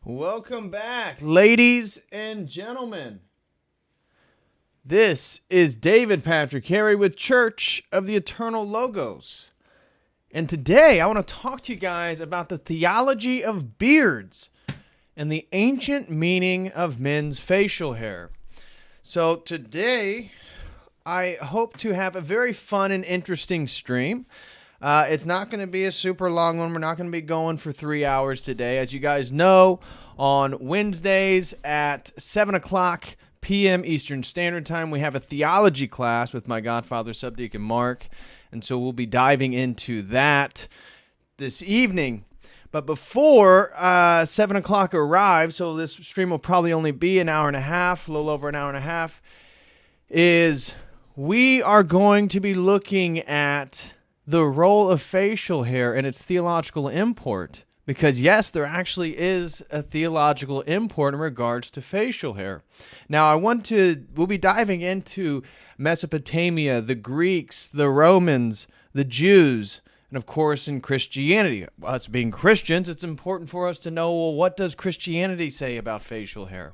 Welcome back, ladies and gentlemen. This is David Patrick Harry with Church of the Eternal Logos. And today I want to talk to you guys about the theology of beards and the ancient meaning of men's facial hair. So today I hope to have a very fun and interesting stream. It's not going to be a super long one. We're not going to be going for 3 hours today. As you guys know, on Wednesdays at 7 o'clock p.m. Eastern Standard Time, we have a theology class with my godfather, Subdeacon Mark. And so we'll be diving into that this evening. But before 7 o'clock arrives, so this stream will probably only be an hour and a half, a little over an hour and a half, is we are going to be looking at the role of facial hair and its theological import. Because yes, there actually is a theological import in regards to facial hair. Now, we'll be diving into Mesopotamia, the Greeks, the Romans, the Jews, and of course in Christianity. Us being Christians, it's important for us to know, well, what does Christianity say about facial hair?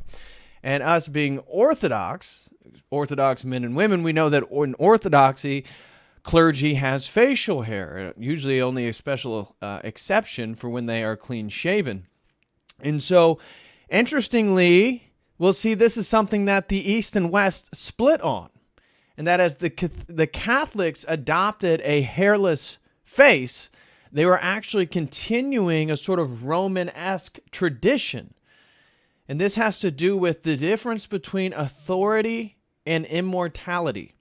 And us being Orthodox men and women, we know that in Orthodoxy, clergy has facial hair, usually only a special exception for when they are clean shaven. And so, interestingly, we'll see this is something that the East and West split on. And that as the Catholics adopted a hairless face, they were actually continuing a sort of Roman-esque tradition. And this has to do with the difference between authority and immortality.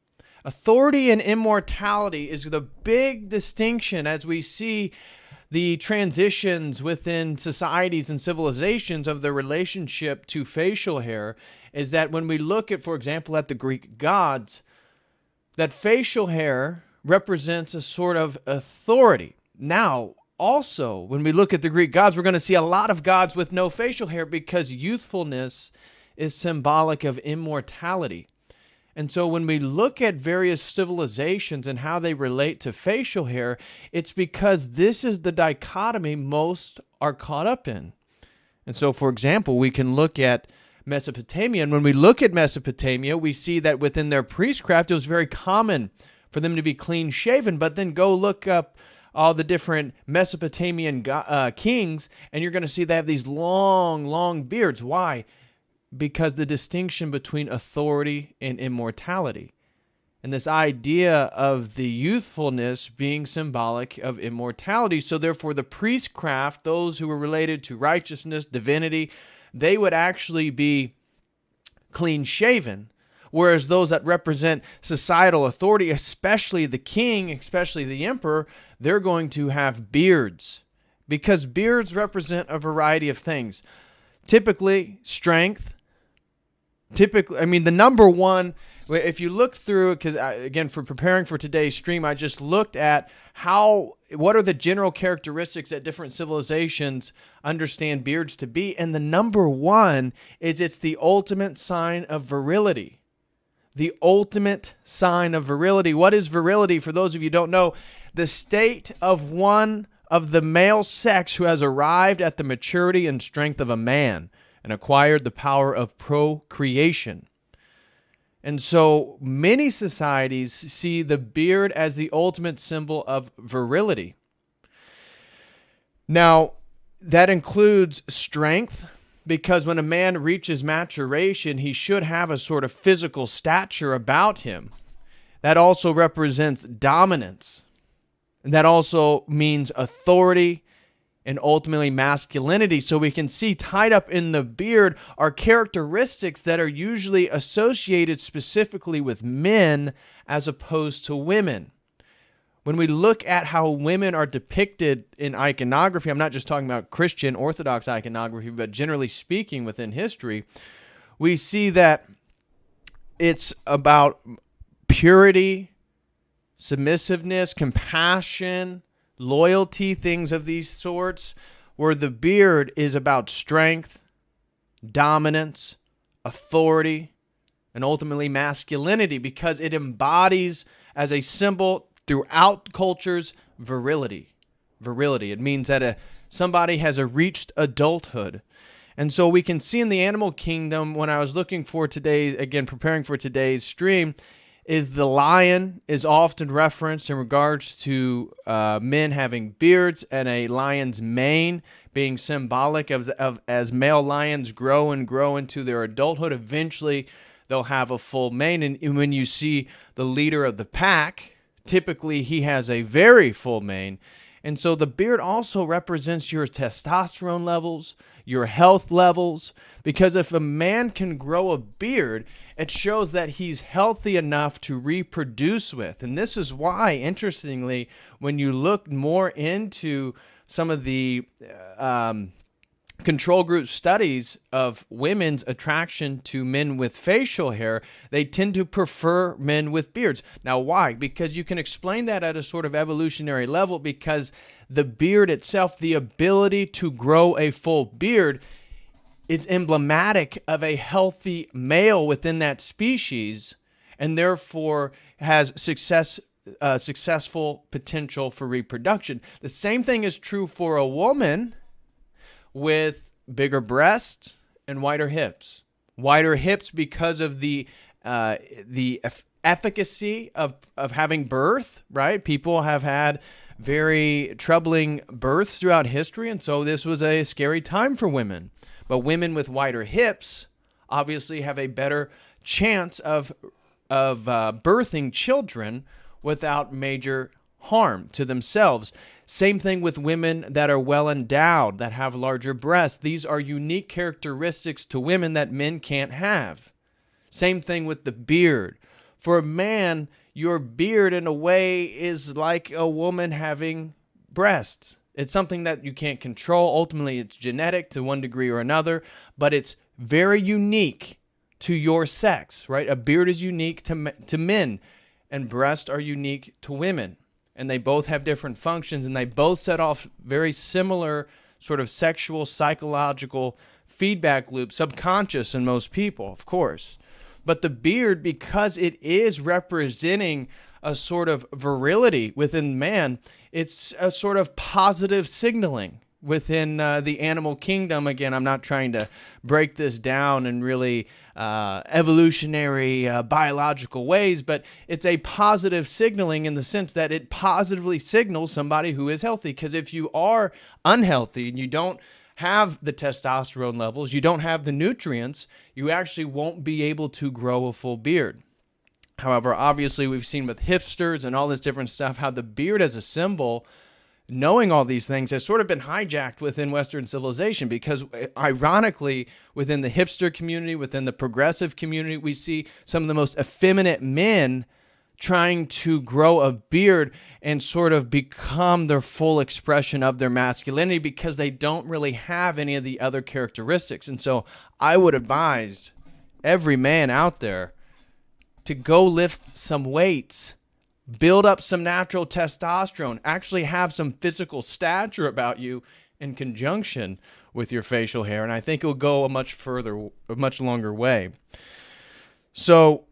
Authority and immortality is the big distinction as we see the transitions within societies and civilizations of their relationship to facial hair, is that when we look at, for example, at the Greek gods, that facial hair represents a sort of authority. Now, also, when we look at the Greek gods, we're going to see a lot of gods with no facial hair because youthfulness is symbolic of immortality. And so when we look at various civilizations and how they relate to facial hair, it's because this is the dichotomy most are caught up in. And so, for example, we can look at Mesopotamia. And when we look at Mesopotamia, we see that within their priestcraft, it was very common for them to be clean shaven. But then go look up all the different Mesopotamian kings, and you're going to see they have these long, long beards. Why? Because the distinction between authority and immortality. And this idea of the youthfulness being symbolic of immortality. So therefore the priestcraft, those who were related to righteousness, divinity, they would actually be clean shaven. Whereas those that represent societal authority, especially the king, especially the emperor, they're going to have beards. Because beards represent a variety of things. Typically, strength. The number one, if you look through, because again, for preparing for today's stream, I just looked at what are the general characteristics that different civilizations understand beards to be. And the number one is it's the ultimate sign of virility. The ultimate sign of virility. What is virility? For those of you who don't know, the state of one of the male sex who has arrived at the maturity and strength of a man and acquired the power of procreation. And so many societies see the beard as the ultimate symbol of virility. Now, that includes strength, because when a man reaches maturation, he should have a sort of physical stature about him. That also represents dominance. And that also means authority and ultimately masculinity. So we can see tied up in the beard are characteristics that are usually associated specifically with men as opposed to women. When we look at how women are depicted in iconography, I'm not just talking about Christian Orthodox iconography, but generally speaking within history, we see that it's about purity, submissiveness, compassion, loyalty, things of these sorts, where the beard is about strength, dominance, authority, and ultimately masculinity, because it embodies as a symbol throughout cultures virility. It means that somebody has reached adulthood. And so we can see in the animal kingdom, when I was looking for today, again, preparing for today's stream, is the lion is often referenced in regards to men having beards, and a lion's mane being symbolic of as male lions grow and grow into their adulthood, eventually they'll have a full mane. And when you see the leader of the pack, typically he has a very full mane. And so the beard also represents your testosterone levels, your health levels, because if a man can grow a beard, it shows that he's healthy enough to reproduce with. And this is why, interestingly, when you look more into some of the control group studies of women's attraction to men with facial hair, they tend to prefer men with beards. Now, why? Because you can explain that at a sort of evolutionary level, because the beard itself, the ability to grow a full beard, is emblematic of a healthy male within that species, and therefore has successful potential for reproduction. The same thing is true for a woman with bigger breasts and wider hips. Wider hips because of the efficacy of having birth, right? People have had very troubling births throughout history, and so this was a scary time for women. But women with wider hips obviously have a better chance of birthing children without major harm to themselves. Same thing with women that are well endowed, that have larger breasts. These are unique characteristics to women that men can't have. Same thing with the beard. For a man, your beard in a way is like a woman having breasts. It's something that you can't control. Ultimately, it's genetic to one degree or another, but it's very unique to your sex, right? A beard is unique to men, and breasts are unique to women. And they both have different functions, and they both set off very similar sort of sexual, psychological feedback loops, subconscious in most people, of course. But the beard, because it is representing a sort of virility within man, it's a sort of positive signaling within the animal kingdom. Again, I'm not trying to break this down in really evolutionary biological ways, but it's a positive signaling in the sense that it positively signals somebody who is healthy. Because if you are unhealthy and you don't have the testosterone levels, you don't have the nutrients, you actually won't be able to grow a full beard. However, obviously, we've seen with hipsters and all this different stuff how the beard as a symbol, knowing all these things, has sort of been hijacked within Western civilization, because ironically, within the hipster community, within the progressive community, we see some of the most effeminate men trying to grow a beard and sort of become their full expression of their masculinity, because they don't really have any of the other characteristics. And so I would advise every man out there to go lift some weights, build up some natural testosterone, actually have some physical stature about you in conjunction with your facial hair. And I think it'll go a much longer way. So,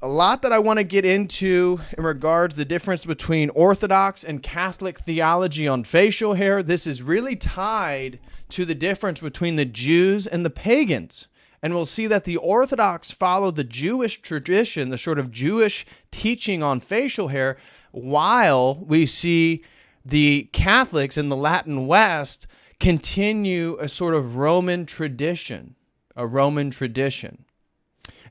a lot that I want to get into in regards to the difference between Orthodox and Catholic theology on facial hair. This is really tied to the difference between the Jews and the pagans. And we'll see that the Orthodox follow the Jewish tradition, the sort of Jewish teaching on facial hair, while we see the Catholics in the Latin West continue a sort of Roman tradition, a Roman tradition.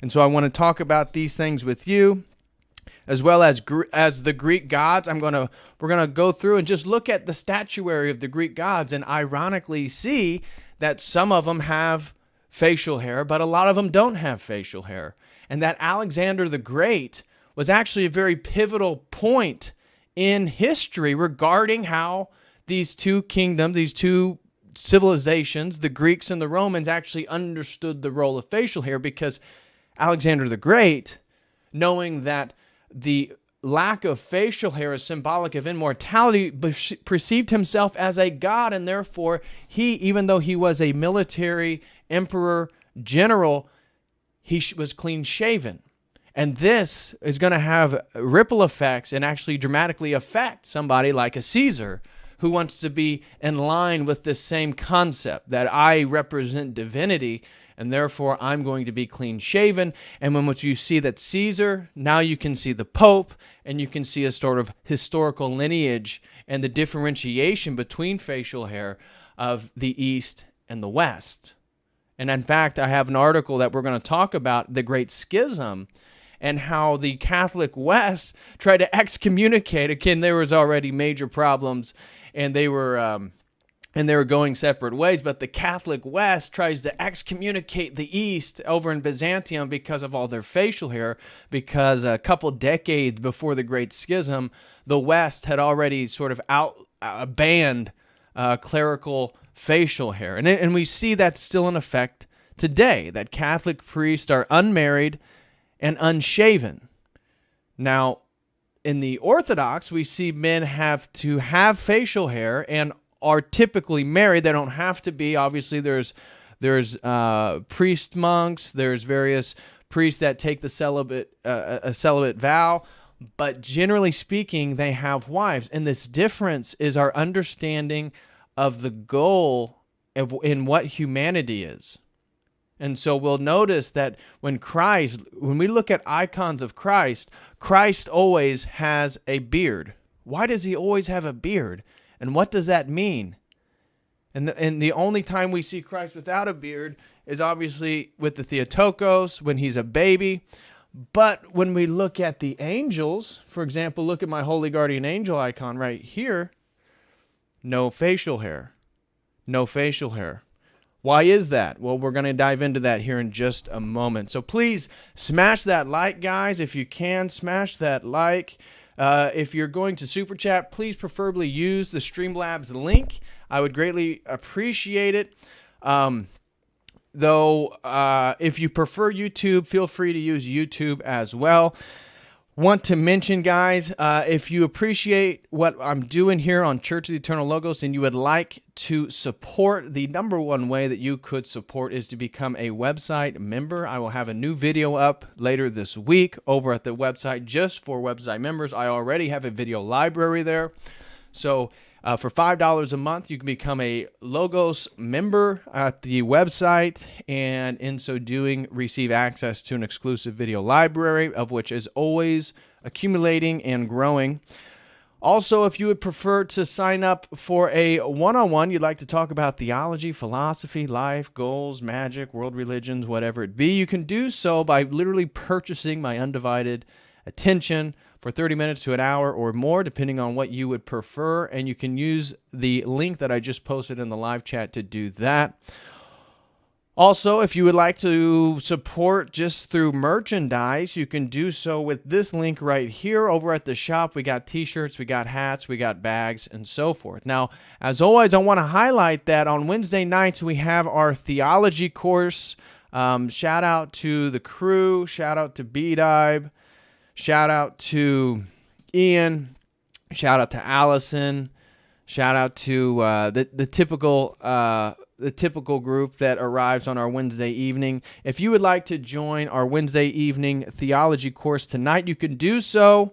And so I want to talk about these things with you, as well as the Greek gods. We're gonna go through and just look at the statuary of the Greek gods, and ironically see that some of them have facial hair, but a lot of them don't have facial hair. And that Alexander the Great was actually a very pivotal point in history regarding how these two kingdoms, these two civilizations, the Greeks and the Romans, actually understood the role of facial hair, because Alexander the Great, knowing that the lack of facial hair is symbolic of immortality, perceived himself as a god, and therefore he, even though he was a military emperor general, he was clean shaven. And this is going to have ripple effects and actually dramatically affect somebody like a Caesar, who wants to be in line with this same concept that I represent divinity, and therefore I'm going to be clean shaven. And when you see that Caesar, now you can see the Pope, and you can see a sort of historical lineage and the differentiation between facial hair of the East and the West. And in fact, I have an article that we're going to talk about, the Great Schism, and how the Catholic West tried to excommunicate. Again, there was already major problems, and they were going separate ways. But the Catholic West tries to excommunicate the East over in Byzantium because of all their facial hair, because a couple decades before the Great Schism, the West had already sort of banned clerical facial hair. And we see that still in effect today, that Catholic priests are unmarried and unshaven. Now, in the Orthodox, we see men have to have facial hair and are typically married. They don't have to be. Obviously, there's priest monks. There's various priests that take the a celibate vow. But generally speaking, they have wives. And this difference is our understanding of the goal in what humanity is. And so we'll notice that when we look at icons of Christ, Christ always has a beard. Why does he always have a beard? And what does that mean? And the only time we see Christ without a beard is obviously with the Theotokos, when he's a baby. But when we look at the angels, for example, look at my holy guardian angel icon right here, no facial hair. No facial hair. Why is that? Well, we're going to dive into that here in just a moment. So please smash that like, guys. If you can, smash that like. If you're going to Super Chat, please preferably use the Streamlabs link. I would greatly appreciate it. Though, if you prefer YouTube, feel free to use YouTube as well. Want to mention, guys, if you appreciate what I'm doing here on Church of the Eternal Logos and you would like to support, the number one way that you could support is to become a website member. I will have a new video up later this week over at the website just for website members. I already have a video library there. So for $5 a month, you can become a Logos member at the website, and in so doing, receive access to an exclusive video library, of which is always accumulating and growing. Also, if you would prefer to sign up for a one-on-one, you'd like to talk about theology, philosophy, life, goals, magic, world religions, whatever it be, you can do so by literally purchasing my undivided attention for 30 minutes to an hour or more, depending on what you would prefer. And you can use the link that I just posted in the live chat to do that. Also, if you would like to support just through merchandise, you can do so with this link right here over at the shop. We got t-shirts, we got hats, we got bags, and so forth. Now, as always, I want to highlight that on Wednesday nights we have our theology course. Shout out to the crew. Shout out to B-Dive. Shout out to Ian. Shout out to Allison. Shout out to the typical group that arrives on our Wednesday evening. If you would like to join our Wednesday evening theology course tonight, you can do so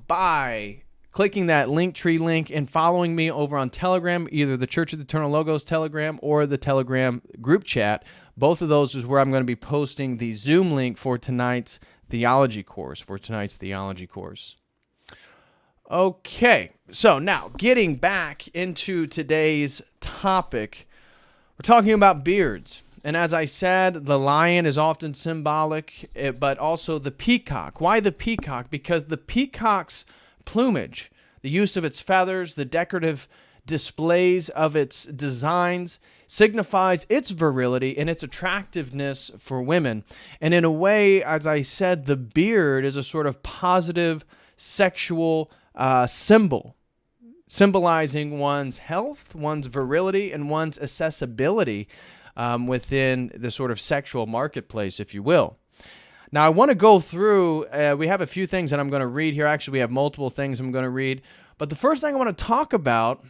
by clicking that Linktree link and following me over on Telegram, either the Church of the Eternal Logos Telegram or the Telegram group chat. Both of those is where I'm going to be posting the Zoom link for tonight's theology course. Okay, so now getting back into today's topic, we're talking about beards. And as I said, the lion is often symbolic, but also the peacock. Why the peacock? Because the peacock's plumage, the use of its feathers, the decorative displays of its designs signifies its virility and its attractiveness for women. And in a way, as I said, the beard is a sort of positive sexual symbol, symbolizing one's health, one's virility, and one's accessibility within the sort of sexual marketplace, if you will. Now, I want to go through, we have a few things that I'm going to read here. Actually, we have multiple things I'm going to read. But the first thing I want to talk about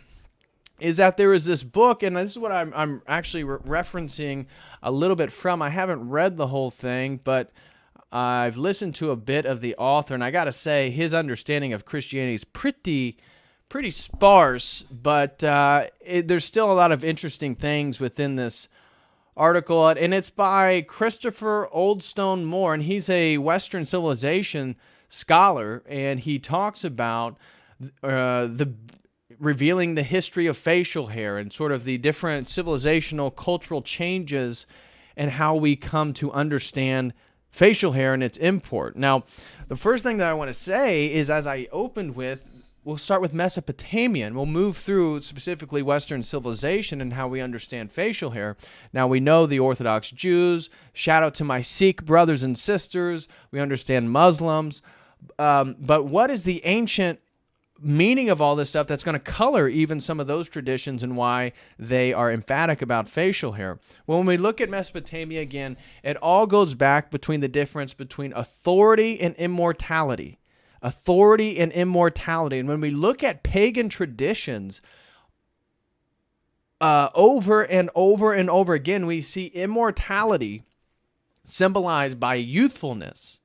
is that there is this book, and this is what I'm actually referencing a little bit from. I haven't read the whole thing, but I've listened to a bit of the author, and I got to say, his understanding of Christianity is pretty sparse, but there's still a lot of interesting things within this article, and it's by Christopher Oldstone Moore, and he's a Western civilization scholar, and he talks about revealing the history of facial hair and sort of the different civilizational cultural changes and how we come to understand facial hair and its import. Now, the first thing that I want to say is, as I opened with, we'll start with Mesopotamia, and we'll move through specifically Western civilization and how we understand facial hair. Now, we know the Orthodox Jews. Shout out to my Sikh brothers and sisters. We understand Muslims. But what is the ancient meaning of all this stuff that's going to color even some of those traditions and why they are emphatic about facial hair? Well, when we look at Mesopotamia again, it all goes back between the difference between authority and immortality. Authority and immortality. And when we look at pagan traditions, over and over and over again, we see immortality symbolized by youthfulness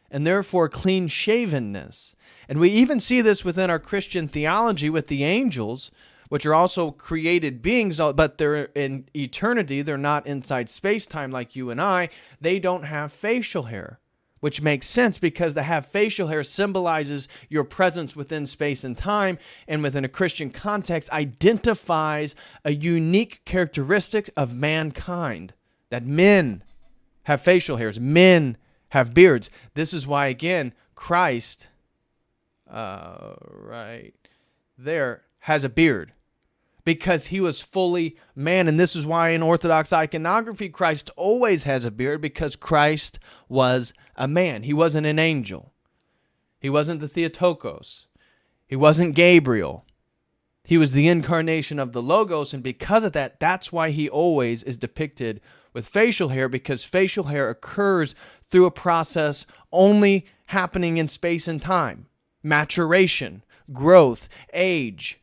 and therefore clean-shavenness. And we even see this within our Christian theology with the angels, which are also created beings, but they're in eternity. They're not inside space-time like you and I. They don't have facial hair, which makes sense because to have facial hair symbolizes your presence within space and time, and within a Christian context identifies a unique characteristic of mankind, that men have facial hairs, men have beards. This is why, again, Christ, right there, has a beard, because he was fully man. And this is why in Orthodox iconography, Christ always has a beard, because Christ was a man. He wasn't an angel. He wasn't the Theotokos. He wasn't Gabriel. He was the incarnation of the Logos, and because of that, that's why he always is depicted with facial hair, because facial hair occurs through a process only happening in space and time. Maturation, growth, age,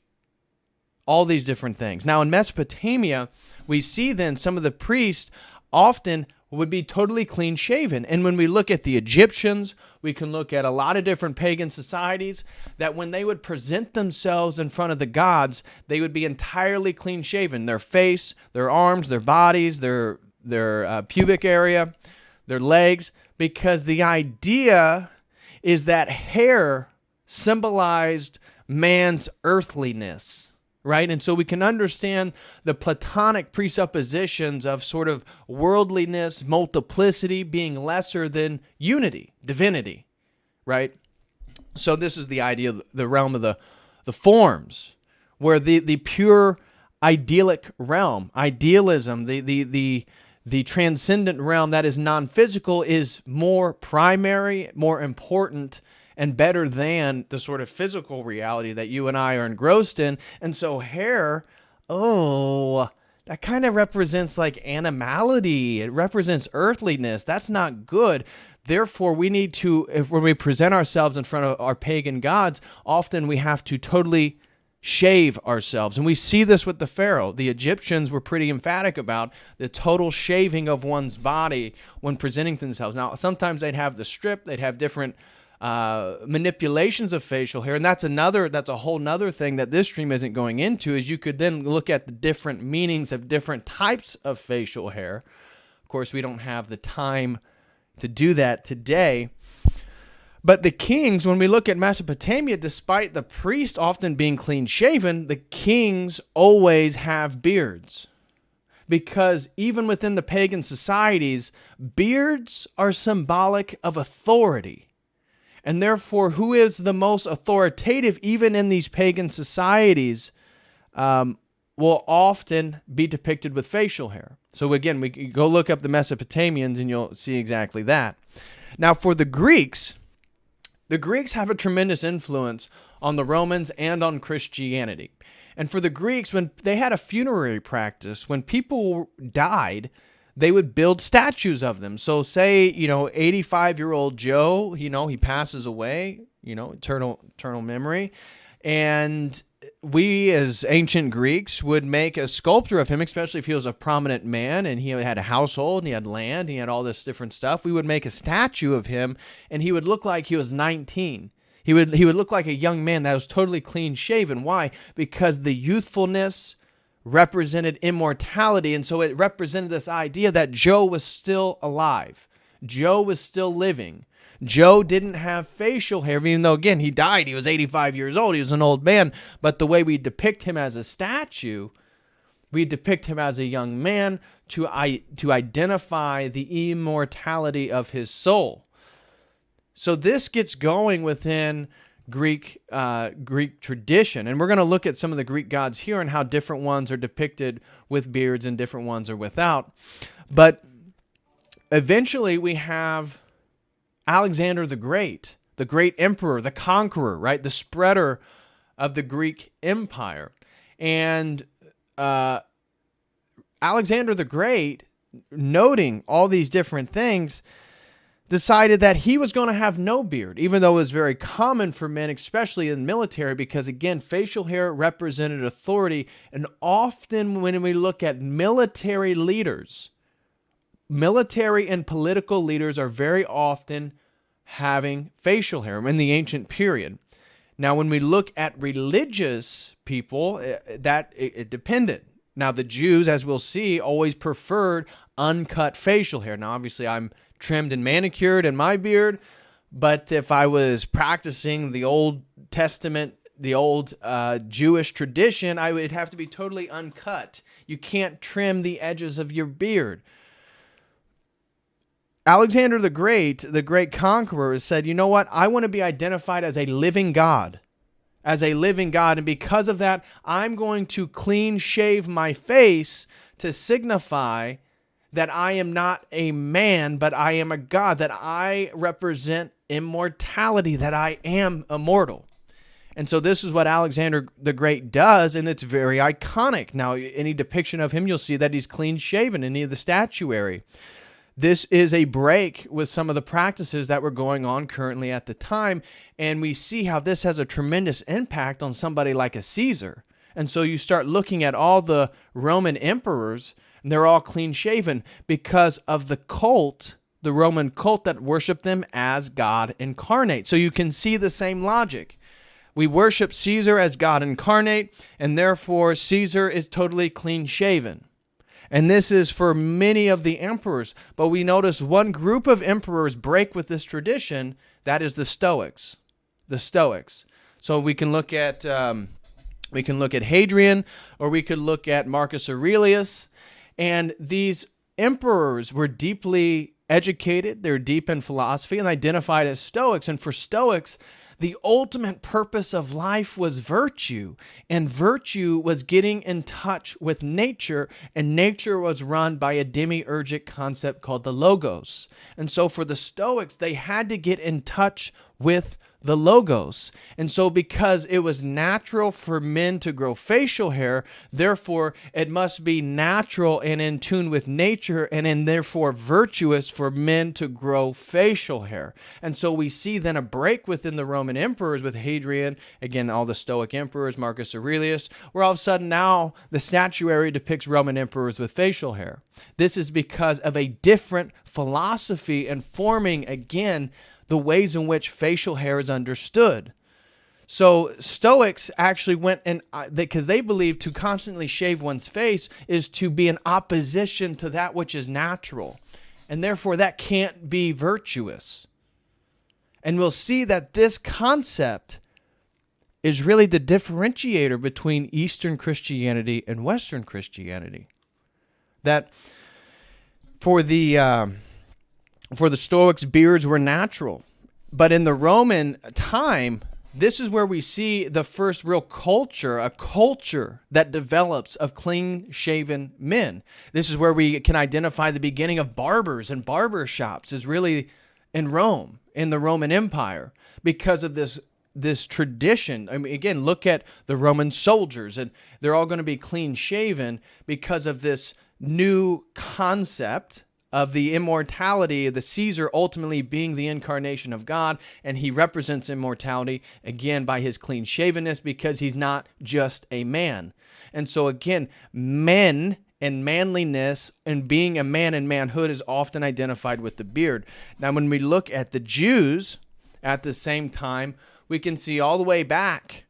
all these different things. Now, in Mesopotamia, we see then some of the priests often would be totally clean shaven. And when we look at the Egyptians, we can look at a lot of different pagan societies that when they would present themselves in front of the gods, they would be entirely clean shaven. Their face, their arms, their bodies, their pubic area, their legs, because the idea is that hair symbolized man's earthliness, right? And so we can understand the Platonic presuppositions of sort of worldliness, multiplicity being lesser than unity, divinity, right? So this is the idea, the realm of the forms, where the pure idyllic realm, idealism, the transcendent realm that is non-physical is more primary, more important, and better than the sort of physical reality that you and I are engrossed in. And so hair, that kind of represents like animality. It represents earthliness. That's not good. Therefore, we need to, when we present ourselves in front of our pagan gods, often we have to totally shave ourselves. And we see this with the Pharaoh. The Egyptians were pretty emphatic about the total shaving of one's body when presenting themselves. Now, sometimes they'd have the strip, they'd have different manipulations of facial hair. And that's a whole nother thing that this stream isn't going into, is you could then look at the different meanings of different types of facial hair. Of course, we don't have the time to do that today. But the kings, when we look at Mesopotamia, despite the priest often being clean-shaven, the kings always have beards. Because even within the pagan societies, beards are symbolic of authority. And therefore, who is the most authoritative, even in these pagan societies, will often be depicted with facial hair. So again, we can go look up the Mesopotamians and you'll see exactly that. Now, for the Greeks have a tremendous influence on the Romans and on Christianity. And for the Greeks, when they had a funerary practice, when people died, they would build statues of them. So say, 85-year-old Joe, he passes away, eternal memory. And we as ancient Greeks would make a sculpture of him, especially if he was a prominent man and he had a household and he had land, and he had all this different stuff. We would make a statue of him and he would look like he was 19. He would look like a young man that was totally clean shaven. Why? Because the youthfulness represented immortality, and so it represented this idea that Joe was still alive. Joe was still living. Joe didn't have facial hair, even though, again, he died. He was 85 years old. He was an old man. But the way we depict him as a statue, we depict him as a young man to identify the immortality of his soul. So this gets going within Greek tradition, and we're going to look at some of the Greek gods here and how different ones are depicted with beards and different ones are without. But eventually we have Alexander the Great emperor, the conqueror, right? The spreader of the Greek Empire. And Alexander the Great, noting all these different things, decided that he was going to have no beard, even though it was very common for men, especially in the military, because, again, facial hair represented authority. And often when we look at military leaders, military and political leaders are very often having facial hair in the ancient period. Now, when we look at religious people, it depended. Now, the Jews, as we'll see, always preferred uncut facial hair. Now, obviously, I'm trimmed and manicured in my beard, but if I was practicing the Old Testament, the old Jewish tradition, I would have to be totally uncut. You can't trim the edges of your beard. Alexander the Great conqueror, said, you know what? I want to be identified as a living God. And because of that, I'm going to clean shave my face to signify that I am not a man, but I am a God, that I represent immortality, that I am immortal. And so this is what Alexander the Great does, and it's very iconic. Now, any depiction of him, you'll see that he's clean shaven, any of the statuary. This is a break with some of the practices that were going on currently at the time, and we see how this has a tremendous impact on somebody like a Caesar. And so you start looking at all the Roman emperors, and they're all clean-shaven because of the cult, the Roman cult that worshiped them as God incarnate. So you can see the same logic. We worship Caesar as God incarnate, and therefore Caesar is totally clean-shaven. And this is for many of the emperors. But we notice one group of emperors break with this tradition. That is the Stoics. The Stoics. So we can look at Hadrian, or we could look at Marcus Aurelius. And these emperors were deeply educated. They're deep in philosophy and identified as Stoics. And for Stoics, the ultimate purpose of life was virtue. And virtue was getting in touch with nature. And nature was run by a demiurgic concept called the Logos. And so for the Stoics, they had to get in touch with the Logos. And so because it was natural for men to grow facial hair, therefore it must be natural and in tune with nature, and therefore virtuous for men to grow facial hair. And so we see then a break within the Roman emperors with Hadrian, again, all the Stoic emperors, Marcus Aurelius, where all of a sudden now the statuary depicts Roman emperors with facial hair. This is because of a different philosophy and forming, again, the ways in which facial hair is understood. So Stoics actually went and because they believe to constantly shave one's face is to be in opposition to that which is natural. And therefore that can't be virtuous. And we'll see that this concept is really the differentiator between Eastern Christianity and Western Christianity. That for the Stoics, beards were natural. But in the Roman time, this is where we see the first real culture, a culture that develops of clean-shaven men. This is where we can identify the beginning of barbers and barber shops is really in Rome, in the Roman Empire, because of this tradition. I mean, again, look at the Roman soldiers, and they're all going to be clean-shaven because of this new concept of the immortality of the Caesar ultimately being the incarnation of God, and he represents immortality, again, by his clean-shavenness because he's not just a man. And so, again, men and manliness and being a man and manhood is often identified with the beard. Now, when we look at the Jews at the same time, we can see all the way back,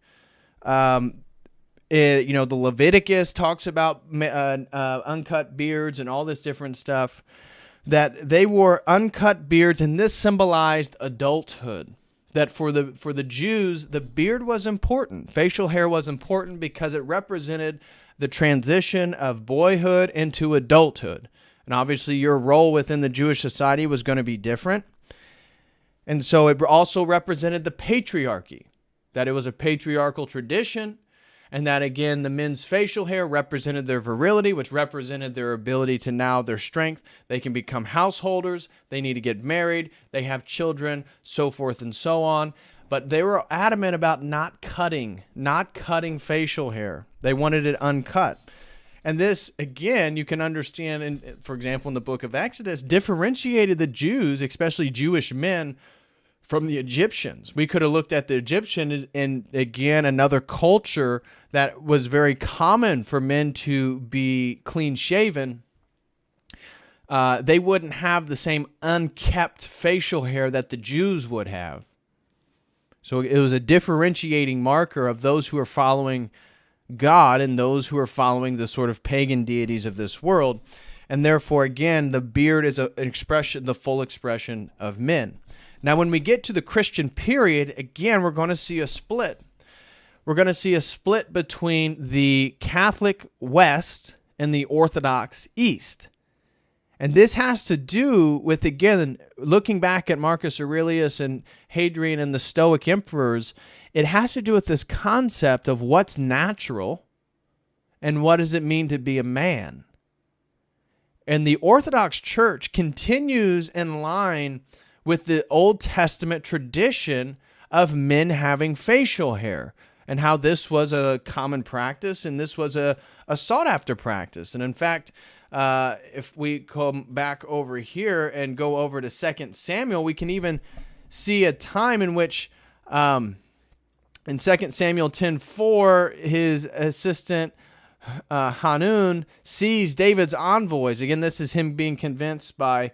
the Leviticus talks about uncut beards and all this different stuff, that they wore uncut beards, and this symbolized adulthood. That for the Jews, the beard was important. Facial hair was important because it represented the transition of boyhood into adulthood. And obviously your role within the Jewish society was going to be different. And so it also represented the patriarchy, that it was a patriarchal tradition, and that, again, the men's facial hair represented their virility, which represented their ability to now their strength. They can become householders. They need to get married. They have children, so forth and so on. But they were adamant about not cutting facial hair. They wanted it uncut. And this, again, you can understand, for example, in the book of Exodus, differentiated the Jews, especially Jewish men, from the Egyptians. We could have looked at the Egyptian and again, another culture that was very common for men to be clean-shaven. They wouldn't have the same unkept facial hair that the Jews would have. So it was a differentiating marker of those who are following God and those who are following the sort of pagan deities of this world. And therefore, again, the beard is an expression, the full expression of men. Now, when we get to the Christian period, again, we're going to see a split. We're going to see a split between the Catholic West and the Orthodox East. And this has to do with, again, looking back at Marcus Aurelius and Hadrian and the Stoic emperors, it has to do with this concept of what's natural and what does it mean to be a man. And the Orthodox Church continues in line with the Old Testament tradition of men having facial hair and how this was a common practice and this was a sought-after practice. And in fact, if we come back over here and go over to 2 Samuel, we can even see a time in which in 2 Samuel 10:4, his assistant Hanun sees David's envoys. Again, this is him being convinced by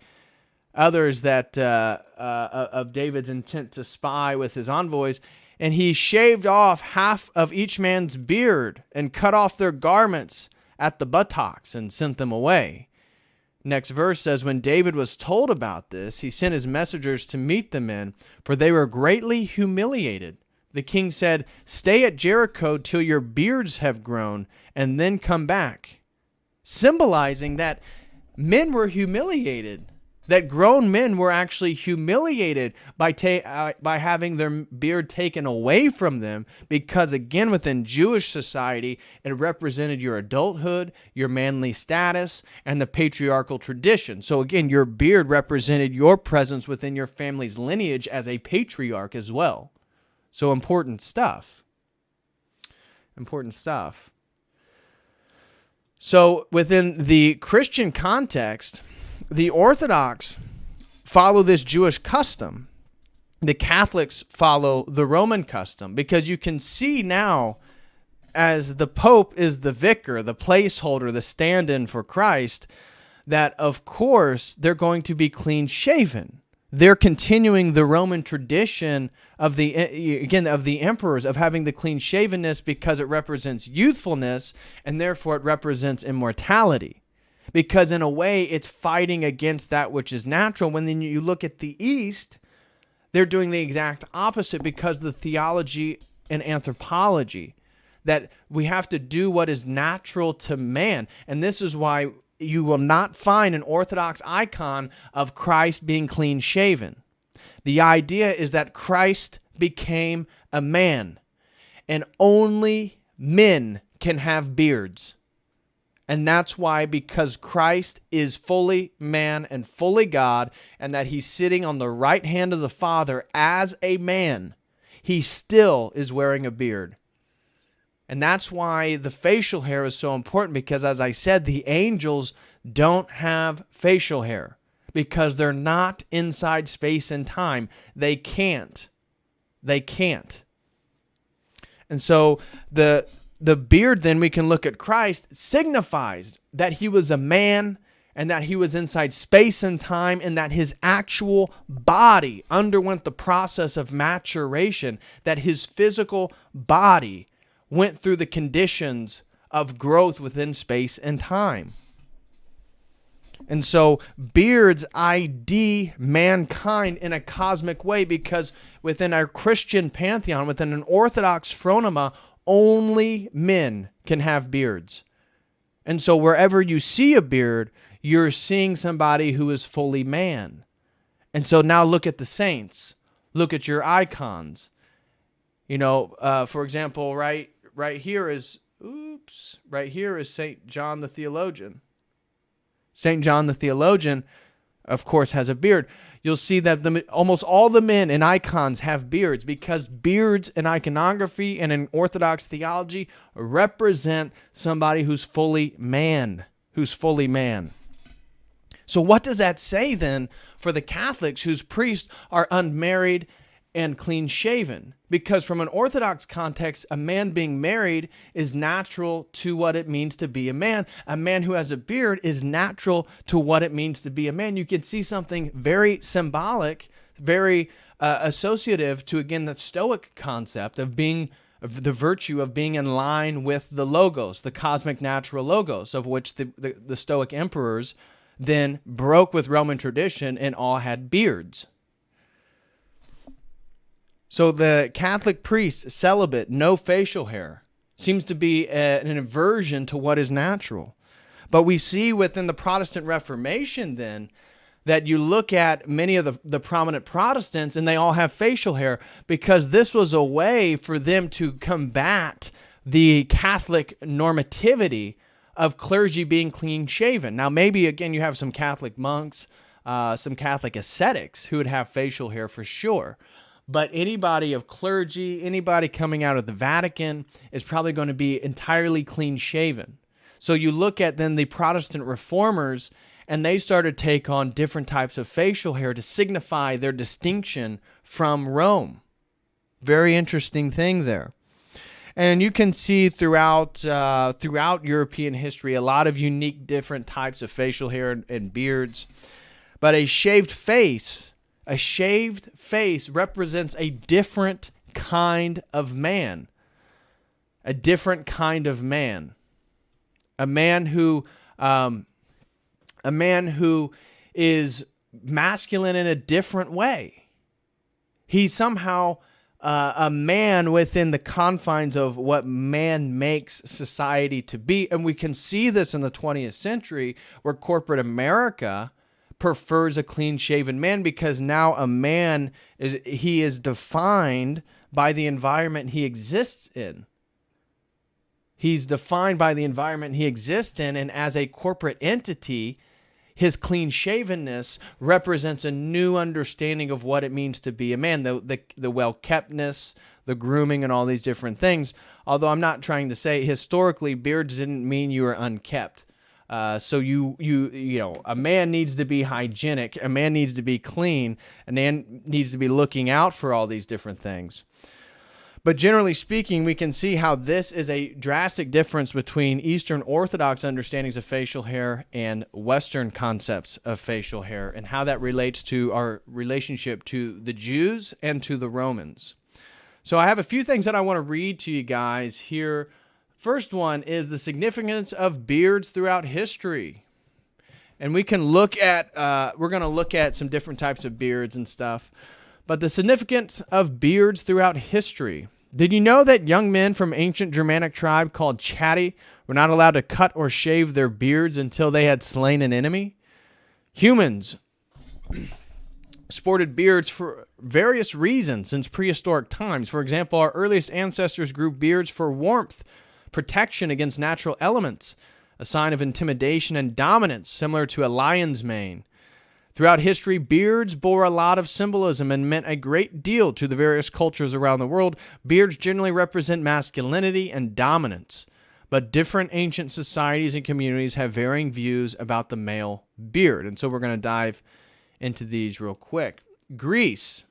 others that of David's intent to spy with his envoys, and he shaved off half of each man's beard and cut off their garments at the buttocks and sent them away. Next verse says, when David was told about this, he sent his messengers to meet the men, for they were greatly humiliated. The king said, stay at Jericho till your beards have grown, and then come back. Symbolizing that men were humiliated, that grown men were actually humiliated by having their beard taken away from them because, again, within Jewish society, it represented your adulthood, your manly status, and the patriarchal tradition. So, again, your beard represented your presence within your family's lineage as a patriarch as well. So important stuff. Important stuff. So within the Christian context, the Orthodox follow this Jewish custom. The Catholics follow the Roman custom, because you can see now, as the Pope is the vicar, the placeholder, the stand-in for Christ, that of course they're going to be clean-shaven. they're continuing the Roman tradition of the emperors of having the clean shavenness because it represents youthfulness and therefore it represents immortality. Because in a way it's fighting against that which is natural. When then you look at the East, they're doing the exact opposite because of the theology and anthropology that we have to do what is natural to man. And this is why you will not find an Orthodox icon of Christ being clean shaven. The idea is that Christ became a man, and only men can have beards. And that's why, because Christ is fully man and fully God, and that he's sitting on the right hand of the Father as a man, he still is wearing a beard. And that's why the facial hair is so important, because as I said, the angels don't have facial hair because they're not inside space and time. They can't. And so the beard, then we can look at Christ, signifies that he was a man and that he was inside space and time, and that his actual body underwent the process of maturation, that his physical body went through the conditions of growth within space and time. And so beards ID mankind in a cosmic way, because within our Christian pantheon, within an Orthodox phronema, only men can have beards. And so wherever you see a beard, you're seeing somebody who is fully man. And so now look at the saints. Look at your icons. For example, right here is St. John the Theologian. St. John the Theologian, of course, has a beard. You'll see that almost all the men in icons have beards, because beards in iconography and in Orthodox theology represent somebody who's fully man. So what does that say then for the Catholics whose priests are unmarried and clean shaven? Because from an Orthodox context, a man being married is natural to what it means to be a man. A man who has a beard is natural to what it means to be a man. You can see something very symbolic, very associative to, again, the Stoic concept of the virtue of being in line with the logos, the cosmic natural logos, of which the Stoic emperors then broke with Roman tradition and all had beards. So the Catholic priest, celibate, no facial hair, seems to be an aversion to what is natural. But we see within the Protestant Reformation then that you look at many of the prominent Protestants and they all have facial hair, because this was a way for them to combat the Catholic normativity of clergy being clean shaven. Now maybe again you have some Catholic monks, some Catholic ascetics who would have facial hair for sure. But anybody of clergy, anybody coming out of the Vatican is probably going to be entirely clean shaven. So you look at then the Protestant reformers, and they started to take on different types of facial hair to signify their distinction from Rome. Very interesting thing there. And you can see throughout European history a lot of unique different types of facial hair and beards. But a shaved face represents a different kind of man. A different kind of man. A man who is masculine in a different way. He's somehow a man within the confines of what man makes society to be. And we can see this in the 20th century, where corporate America prefers a clean-shaven man, because now a man is defined by the environment he exists in. He's defined by the environment he exists in, and as a corporate entity, his clean-shavenness represents a new understanding of what it means to be a man, the well-keptness, the grooming, and all these different things. Although I'm not trying to say historically beards didn't mean you were unkept. So a man needs to be hygienic, a man needs to be clean, a man needs to be looking out for all these different things. But generally speaking, we can see how this is a drastic difference between Eastern Orthodox understandings of facial hair and Western concepts of facial hair, and how that relates to our relationship to the Jews and to the Romans. So I have a few things that I want to read to you guys here. First one is the significance of beards throughout history. And we can look at, we're going to look at some different types of beards and stuff. But the significance of beards throughout history. Did you know that young men from ancient Germanic tribe called Chatti were not allowed to cut or shave their beards until they had slain an enemy? Humans sported beards for various reasons since prehistoric times. For example, our earliest ancestors grew beards for warmth, protection against natural elements, a sign of intimidation and dominance similar to a lion's mane. Throughout history, beards bore a lot of symbolism and meant a great deal to the various cultures around the world. Beards generally represent masculinity and dominance, but different ancient societies and communities have varying views about the male beard. And so we're going to dive into these real quick. Greece.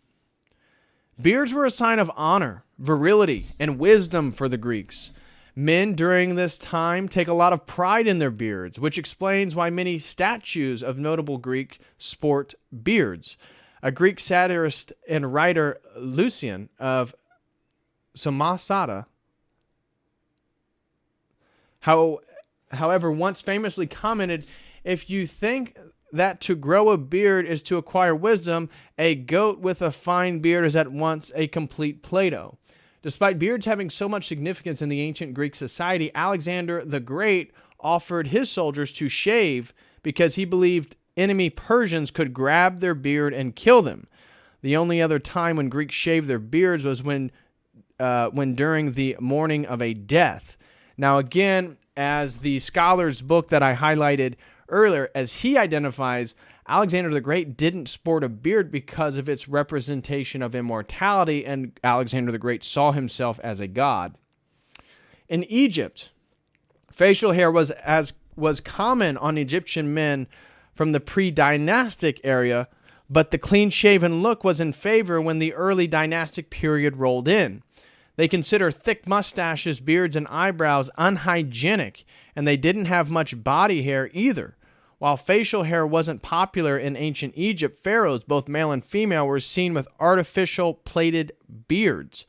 Beards were a sign of honor, virility, and wisdom for the Greeks. Men during this time take a lot of pride in their beards, which explains why many statues of notable Greek sport beards. A Greek satirist and writer, Lucian of Samosata, however, once famously commented, "If you think that to grow a beard is to acquire wisdom, a goat with a fine beard is at once a complete Plato." Despite beards having so much significance in the ancient Greek society, Alexander the Great offered his soldiers to shave because he believed enemy Persians could grab their beard and kill them. The only other time when Greeks shaved their beards was when during the mourning of a death. Now again, as the scholar's book that I highlighted earlier, as he identifies, Alexander the Great didn't sport a beard because of its representation of immortality, and Alexander the Great saw himself as a god. In Egypt, facial hair was common on Egyptian men from the pre-dynastic era, but the clean-shaven look was in favor when the early dynastic period rolled in. They consider thick mustaches, beards, and eyebrows unhygienic, and they didn't have much body hair either. While facial hair wasn't popular in ancient Egypt, pharaohs, both male and female, were seen with artificial plaited beards.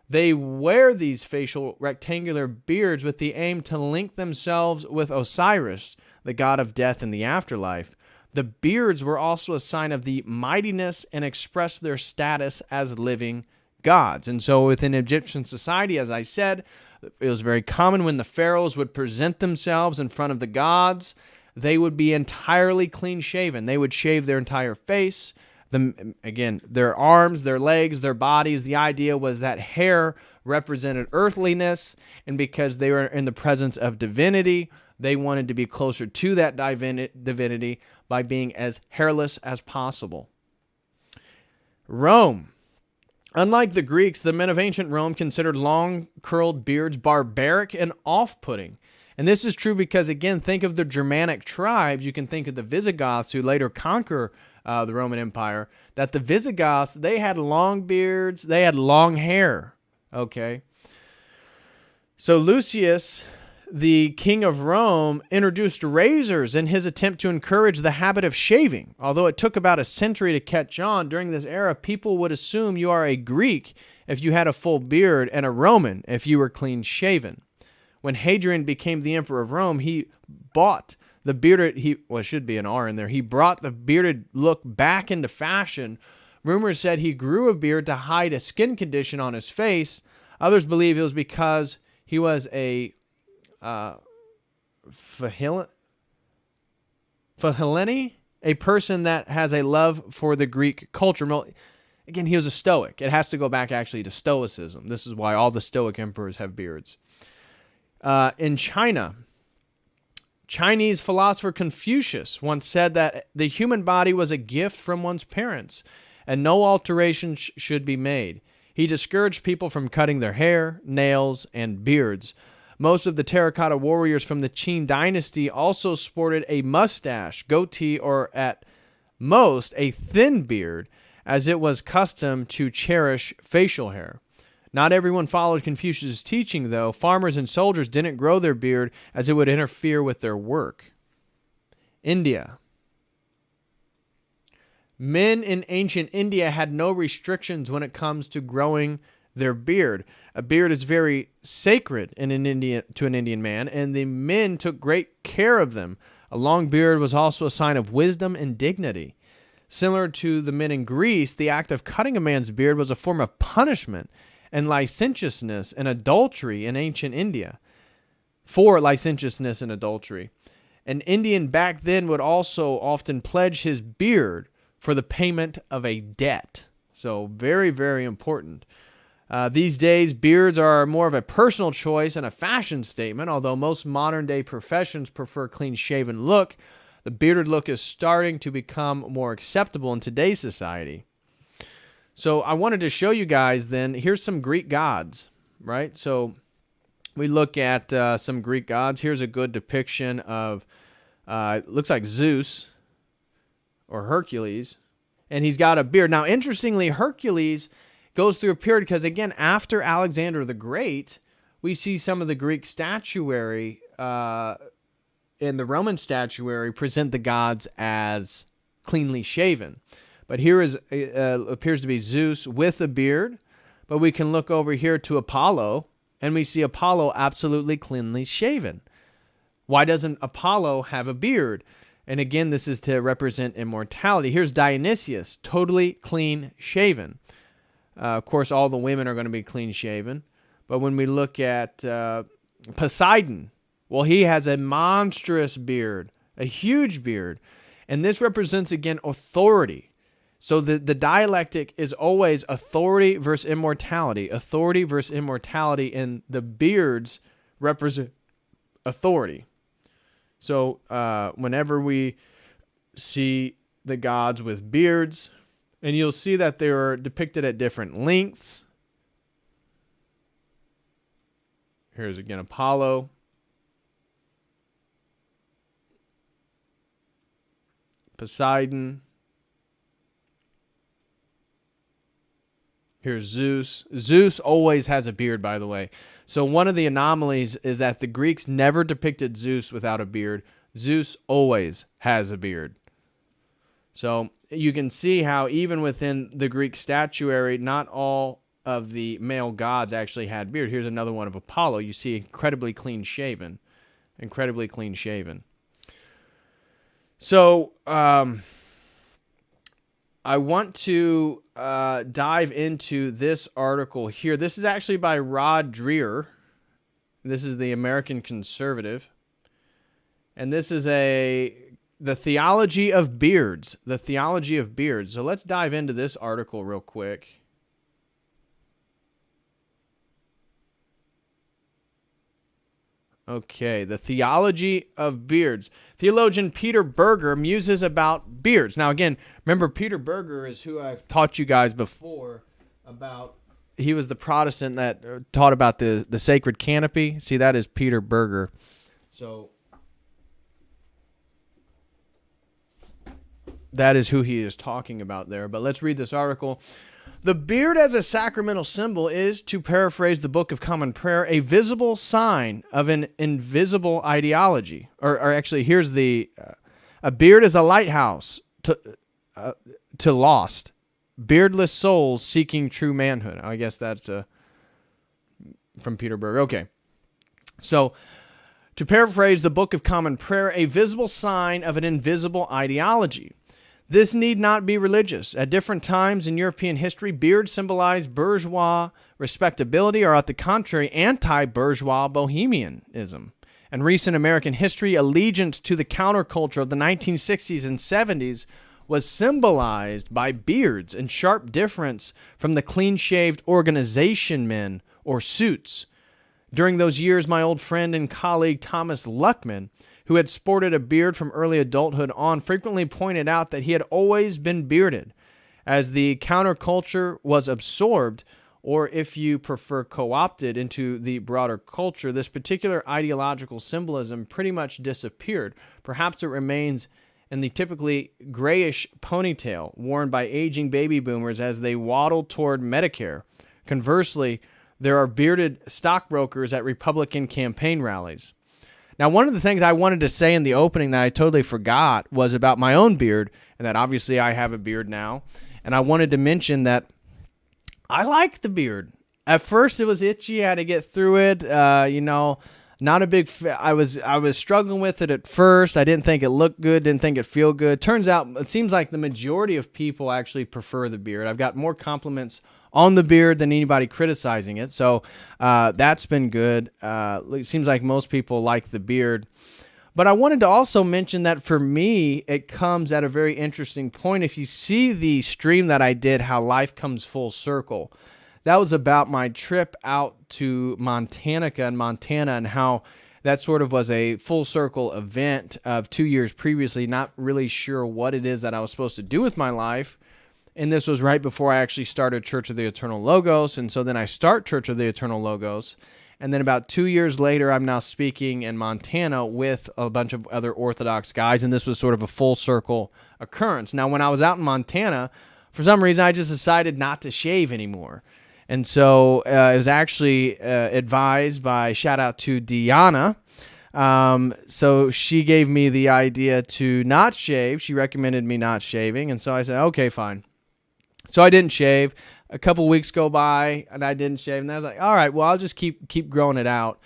They wear these facial rectangular beards with the aim to link themselves with Osiris, the god of death in the afterlife. The beards were also a sign of the mightiness and expressed their status as living gods. And so within Egyptian society, as I said, it was very common when the pharaohs would present themselves in front of the gods, they would be entirely clean-shaven. They would shave their entire face, their arms, their legs, their bodies. The idea was that hair represented earthliness, and because they were in the presence of divinity, they wanted to be closer to that divinity by being as hairless as possible. Rome. Unlike the Greeks, the men of ancient Rome considered long, curled beards barbaric and off-putting. And this is true because, again, think of the Germanic tribes. You can think of the Visigoths who later conquer the Roman Empire, that the Visigoths, they had long beards, they had long hair, okay? So Lucius, the king of Rome, introduced razors in his attempt to encourage the habit of shaving. Although it took about a century to catch on, during this era, people would assume you are a Greek if you had a full beard and a Roman if you were clean-shaven. When Hadrian became the emperor of Rome, he bought the bearded, should be an R in there. He brought the bearded look back into fashion. Rumors said he grew a beard to hide a skin condition on his face. Others believe it was because he was a Philhellene, a person that has a love for the Greek culture. Well, again, he was a Stoic. It has to go back actually to Stoicism. This is why all the Stoic emperors have beards. In China, Chinese philosopher Confucius once said that the human body was a gift from one's parents, and no alterations should be made. He discouraged people from cutting their hair, nails, and beards. Most of the terracotta warriors from the Qin dynasty also sported a mustache, goatee, or at most a thin beard, as it was custom to cherish facial hair. Not everyone followed Confucius' teaching, though. Farmers and soldiers didn't grow their beard as it would interfere with their work. India. Men in ancient India had no restrictions when it comes to growing their beard. A beard is very sacred to an Indian man, and the men took great care of them. A long beard was also a sign of wisdom and dignity. Similar to the men in Greece, the act of cutting a man's beard was a form of punishment and licentiousness and adultery in ancient India. For licentiousness and adultery. An Indian back then would also often pledge his beard for the payment of a debt. So very, very important. These days, beards are more of a personal choice and a fashion statement, although most modern-day professions prefer a clean-shaven look. The bearded look is starting to become more acceptable in today's society. So I wanted to show you guys then, here's some Greek gods, right? So we look at some Greek gods. Here's a good depiction of, it looks like Zeus or Hercules, and he's got a beard. Now, interestingly, Hercules goes through a period because, again, after Alexander the Great, we see some of the Greek statuary and the Roman statuary present the gods as cleanly shaven. But here appears to be Zeus with a beard, but we can look over here to Apollo, and we see Apollo absolutely cleanly shaven. Why doesn't Apollo have a beard? And again, this is to represent immortality. Here's Dionysius, totally clean shaven. Of course, all the women are going to be clean shaven. But when we look at Poseidon, well, he has a monstrous beard, a huge beard. And this represents, again, authority. So the dialectic is always authority versus immortality, and the beards represent authority. So whenever we see the gods with beards, and you'll see that they are depicted at different lengths. Here's again Apollo. Poseidon. Here's Zeus. Zeus always has a beard, by the way. So one of the anomalies is that the Greeks never depicted Zeus without a beard. Zeus always has a beard. So you can see how even within the Greek statuary, not all of the male gods actually had beard. Here's another one of Apollo. You see incredibly clean shaven. Incredibly clean shaven. So I want to dive into this article here. This is actually by Rod Dreher. This is the American Conservative. And this is the Theology of Beards. The Theology of Beards. So let's dive into this article real quick. Okay, the Theology of Beards. Theologian Peter Berger muses about beards. Now, again, remember Peter Berger is who I've taught you guys before about. He was the Protestant that taught about the sacred canopy. See, that is Peter Berger. So that is who he is talking about there. But let's read this article. The beard as a sacramental symbol is, to paraphrase the Book of Common Prayer, a visible sign of an invisible ideology. Or actually, here's the... a beard is a lighthouse to lost, beardless souls seeking true manhood. I guess that's from Peter Berger. Okay. So, to paraphrase the Book of Common Prayer, a visible sign of an invisible ideology. This need not be religious. At different times in European history, beards symbolized bourgeois respectability or, at the contrary, anti-bourgeois bohemianism. In recent American history, allegiance to the counterculture of the 1960s and 70s was symbolized by beards, in sharp difference from the clean-shaved organization men or suits. During those years, my old friend and colleague Thomas Luckman, who had sported a beard from early adulthood on, frequently pointed out that he had always been bearded. As the counterculture was absorbed, or if you prefer co-opted, into the broader culture, this particular ideological symbolism pretty much disappeared. Perhaps it remains in the typically grayish ponytail worn by aging baby boomers as they waddle toward Medicare. Conversely, there are bearded stockbrokers at Republican campaign rallies. Now, one of the things I wanted to say in the opening that I totally forgot was about my own beard, and that obviously I have a beard now. And I wanted to mention that I like the beard. At first, it was itchy. I had to get through it. Not a big. I was struggling with it at first. I didn't think it looked good. Didn't think it feel good. Turns out, it seems like the majority of people actually prefer the beard. I've got more compliments on the beard than anybody criticizing it. So that's been good. It seems like most people like the beard. But I wanted to also mention that for me, it comes at a very interesting point. If you see the stream that I did, How Life Comes Full Circle, that was about my trip out to Montana and how that sort of was a full circle event of 2 years previously, not really sure what it is that I was supposed to do with my life. And this was right before I actually started Church of the Eternal Logos. And so then I start Church of the Eternal Logos. And then about 2 years later, I'm now speaking in Montana with a bunch of other Orthodox guys. And this was sort of a full circle occurrence. Now, when I was out in Montana, for some reason, I just decided not to shave anymore. And so it was actually advised by, shout out to Diana. So she gave me the idea to not shave. She recommended me not shaving. And so I said, okay, fine. So I didn't shave. A couple weeks go by and I didn't shave. And I was like, all right, well, I'll just keep growing it out.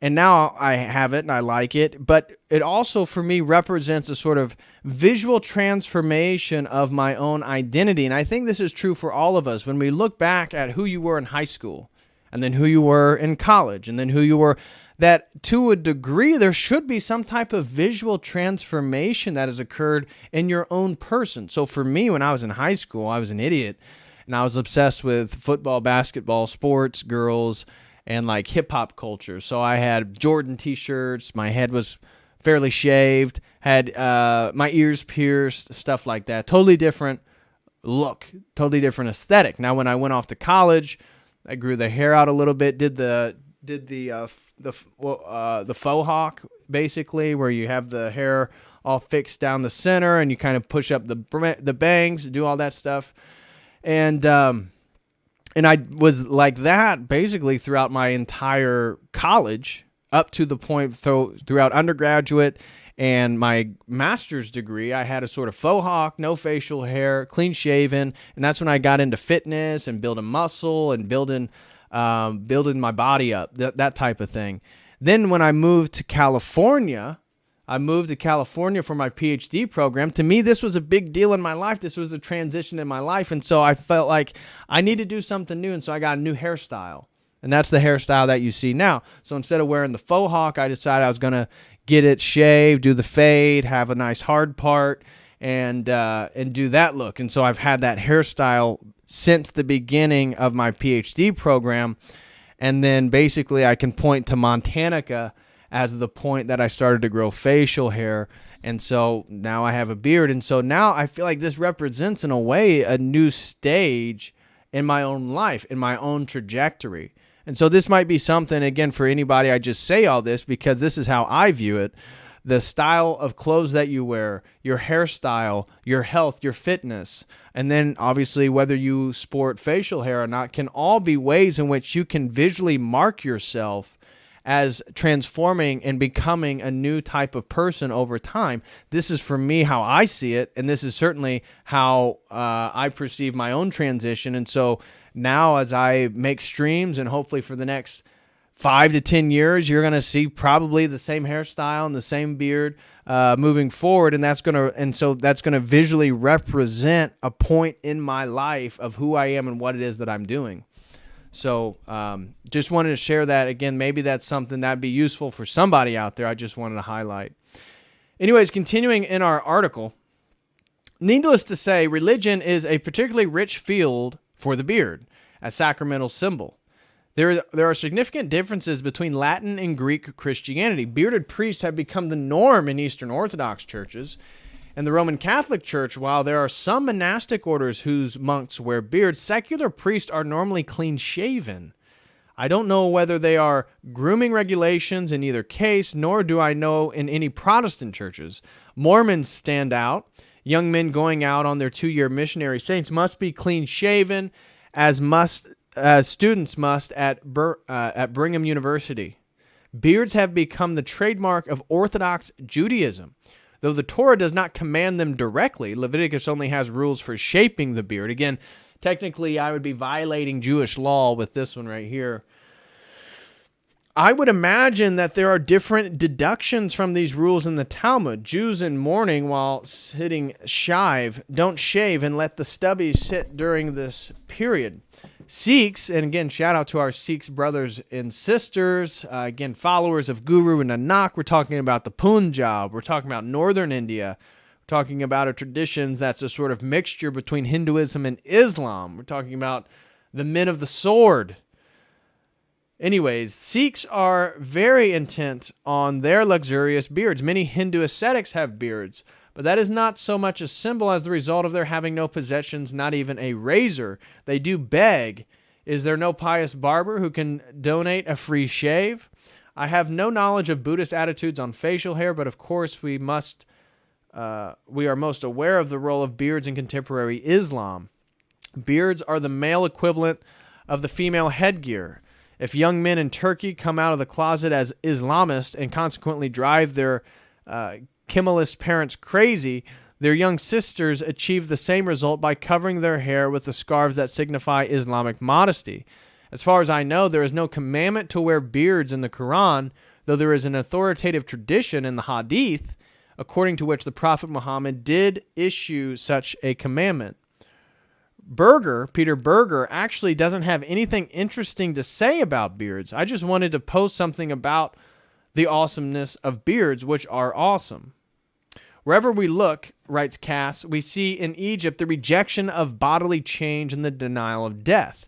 And now I have it and I like it. But it also, for me, represents a sort of visual transformation of my own identity. And I think this is true for all of us. When we look back at who you were in high school and then who you were in college and then who you were, that to a degree, there should be some type of visual transformation that has occurred in your own person. So for me, when I was in high school, I was an idiot. And I was obsessed with football, basketball, sports, girls, and like hip hop culture. So I had Jordan t-shirts. My head was fairly shaved. Had my ears pierced, stuff like that. Totally different look, totally different aesthetic. Now, when I went off to college, I grew the hair out a little bit. Did the faux hawk, basically, where you have the hair all fixed down the center and you kind of push up the bangs, do all that stuff. And I was like that basically throughout my entire college, up to the point throughout undergraduate and my master's degree. I had a sort of faux hawk, no facial hair, clean shaven, and that's when I got into fitness and building muscle and building my body up, that type of thing. Then when I moved to California, for my PhD program. To me, this was a big deal in my life. This was a transition in my life. And so I felt like I need to do something new. And so I got a new hairstyle. And that's the hairstyle that you see now. So instead of wearing the faux hawk, I decided I was going to get it shaved, do the fade, have a nice hard part, and do that look. And so I've had that hairstyle since the beginning of my PhD program. And then basically I can point to Montana as the point that I started to grow facial hair. And so now I have a beard. And so now I feel like this represents, in a way, a new stage in my own life, in my own trajectory. And so this might be something, again, for anybody. I just say all this because this is how I view it. The style of clothes that you wear, your hairstyle, your health, your fitness, and then obviously whether you sport facial hair or not, can all be ways in which you can visually mark yourself as transforming and becoming a new type of person over time. This is, for me, how I see it, and this is certainly how I perceive my own transition. And so now, as I make streams, and hopefully for the next 5 to 10 years, you're going to see probably the same hairstyle and the same beard moving forward, and that's going to visually represent a point in my life of who I am and what it is that I'm doing. So just wanted to share that. Again, maybe that's something that'd be useful for somebody out there. I just wanted to highlight. Anyways, continuing in our article, needless to say, religion is a particularly rich field for the beard as sacramental symbol. There are significant differences between Latin and Greek Christianity. Bearded priests have become the norm in Eastern Orthodox churches. In the Roman Catholic Church, while there are some monastic orders whose monks wear beards, secular priests are normally clean-shaven. I don't know whether they are grooming regulations in either case, nor do I know in any Protestant churches. Mormons stand out. Young men going out on their 2-year missionary saints must be clean-shaven, as must students must at Brigham University. Beards have become the trademark of Orthodox Judaism. Though the Torah does not command them directly, Leviticus only has rules for shaping the beard. Again, technically, I would be violating Jewish law with this one right here. I would imagine that there are different deductions from these rules in the Talmud. Jews in mourning while sitting shive don't shave and let the stubbies sit during this period. Sikhs, and again, shout out to our Sikhs brothers and sisters, again, followers of Guru and Nanak. We're talking about the Punjab. We're talking about northern India. We're talking about a tradition that's a sort of mixture between Hinduism and Islam. We're talking about the men of the sword. Anyways, Sikhs are very intent on their luxurious beards. Many Hindu ascetics have beards, but that is not so much a symbol as the result of their having no possessions, not even a razor. They do beg. Is there no pious barber who can donate a free shave? I have no knowledge of Buddhist attitudes on facial hair, but of course we are most aware of the role of beards in contemporary Islam. Beards are the male equivalent of the female headgear. If young men in Turkey come out of the closet as Islamist and consequently drive their Kemalist parents crazy, their young sisters achieve the same result by covering their hair with the scarves that signify Islamic modesty. As far as I know, there is no commandment to wear beards in the Quran, though there is an authoritative tradition in the Hadith, according to which the Prophet Muhammad did issue such a commandment. Peter Berger, actually doesn't have anything interesting to say about beards. I just wanted to post something about the awesomeness of beards, which are awesome. Wherever we look, writes Cass, we see in Egypt the rejection of bodily change and the denial of death.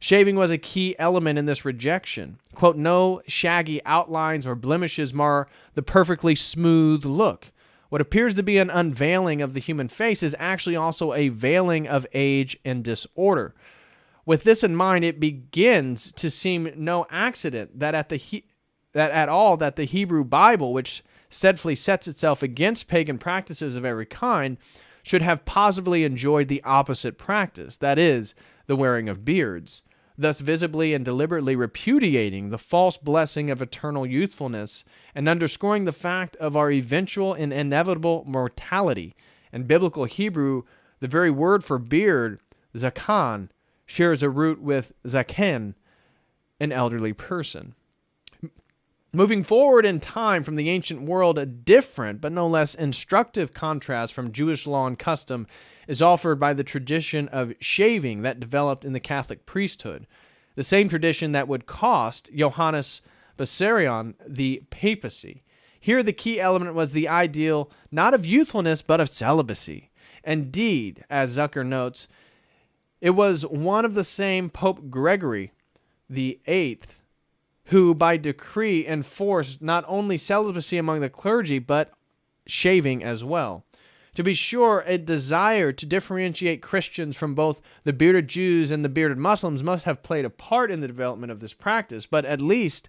Shaving was a key element in this rejection. Quote, no shaggy outlines or blemishes mar the perfectly smooth look. What appears to be an unveiling of the human face is actually also a veiling of age and disorder. With this in mind, it begins to seem no accident that the Hebrew Bible, which steadfastly sets itself against pagan practices of every kind, should have positively enjoyed the opposite practice, that is, the wearing of beards, thus visibly and deliberately repudiating the false blessing of eternal youthfulness and underscoring the fact of our eventual and inevitable mortality. In biblical Hebrew, the very word for beard, zakan, shares a root with zaken, an elderly person. Moving forward in time from the ancient world, a different but no less instructive contrast from Jewish law and custom is offered by the tradition of shaving that developed in the Catholic priesthood, the same tradition that would cost Johannes Bessarion the papacy. Here the key element was the ideal not of youthfulness but of celibacy. Indeed, as Zucker notes, it was one of the same Pope Gregory the Eighth who by decree enforced not only celibacy among the clergy but shaving as well. To be sure, a desire to differentiate Christians from both the bearded Jews and the bearded Muslims must have played a part in the development of this practice, but at least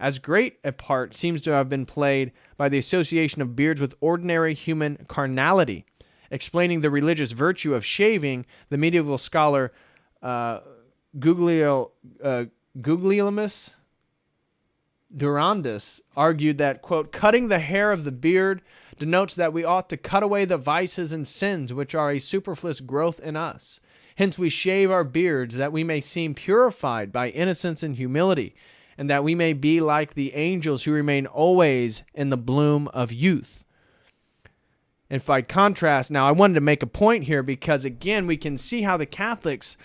as great a part seems to have been played by the association of beards with ordinary human carnality. Explaining the religious virtue of shaving, the medieval scholar Guglielmus Durandus argued that, quote, cutting the hair of the beard denotes that we ought to cut away the vices and sins which are a superfluous growth in us. Hence we shave our beards that we may seem purified by innocence and humility, and that we may be like the angels who remain always in the bloom of youth. And by contrast, now I wanted to make a point here because, again, we can see how the Catholics,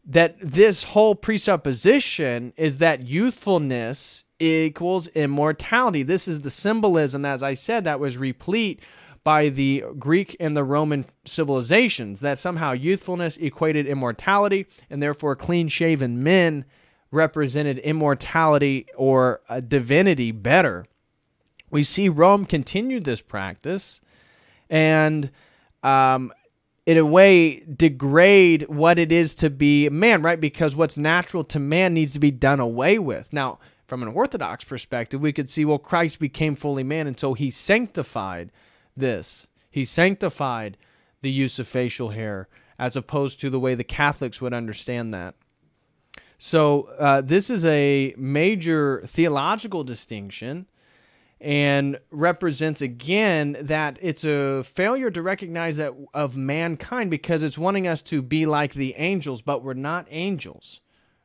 that this whole presupposition is that youthfulness equals immortality. This is the symbolism, as I said, that was replete by the Greek and the Roman civilizations, that somehow youthfulness equated immortality, and therefore clean-shaven men represented immortality or divinity better. We see Rome continued this practice and in a way degrade what it is to be man, right? Because what's natural to man needs to be done away with. Now, from an Orthodox perspective, we could see, well, Christ became fully man, and so he sanctified this. He sanctified the use of facial hair, as opposed to the way the Catholics would understand that. So this is a major theological distinction and represents, again, that it's a failure to recognize that of mankind because it's wanting us to be like the angels, but we're not angels,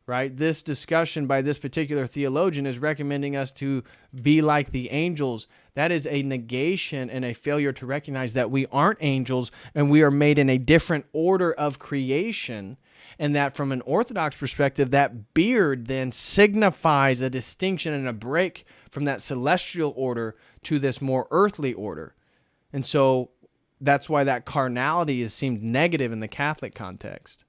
right? This discussion by this particular theologian is recommending us to be like the angels. That is a negation and a failure to recognize that we aren't angels and we are made in a different order of creation. And that from an Orthodox perspective, that beard then signifies a distinction and a break from that celestial order to this more earthly order. And so that's why that carnality is seemed negative in the Catholic context.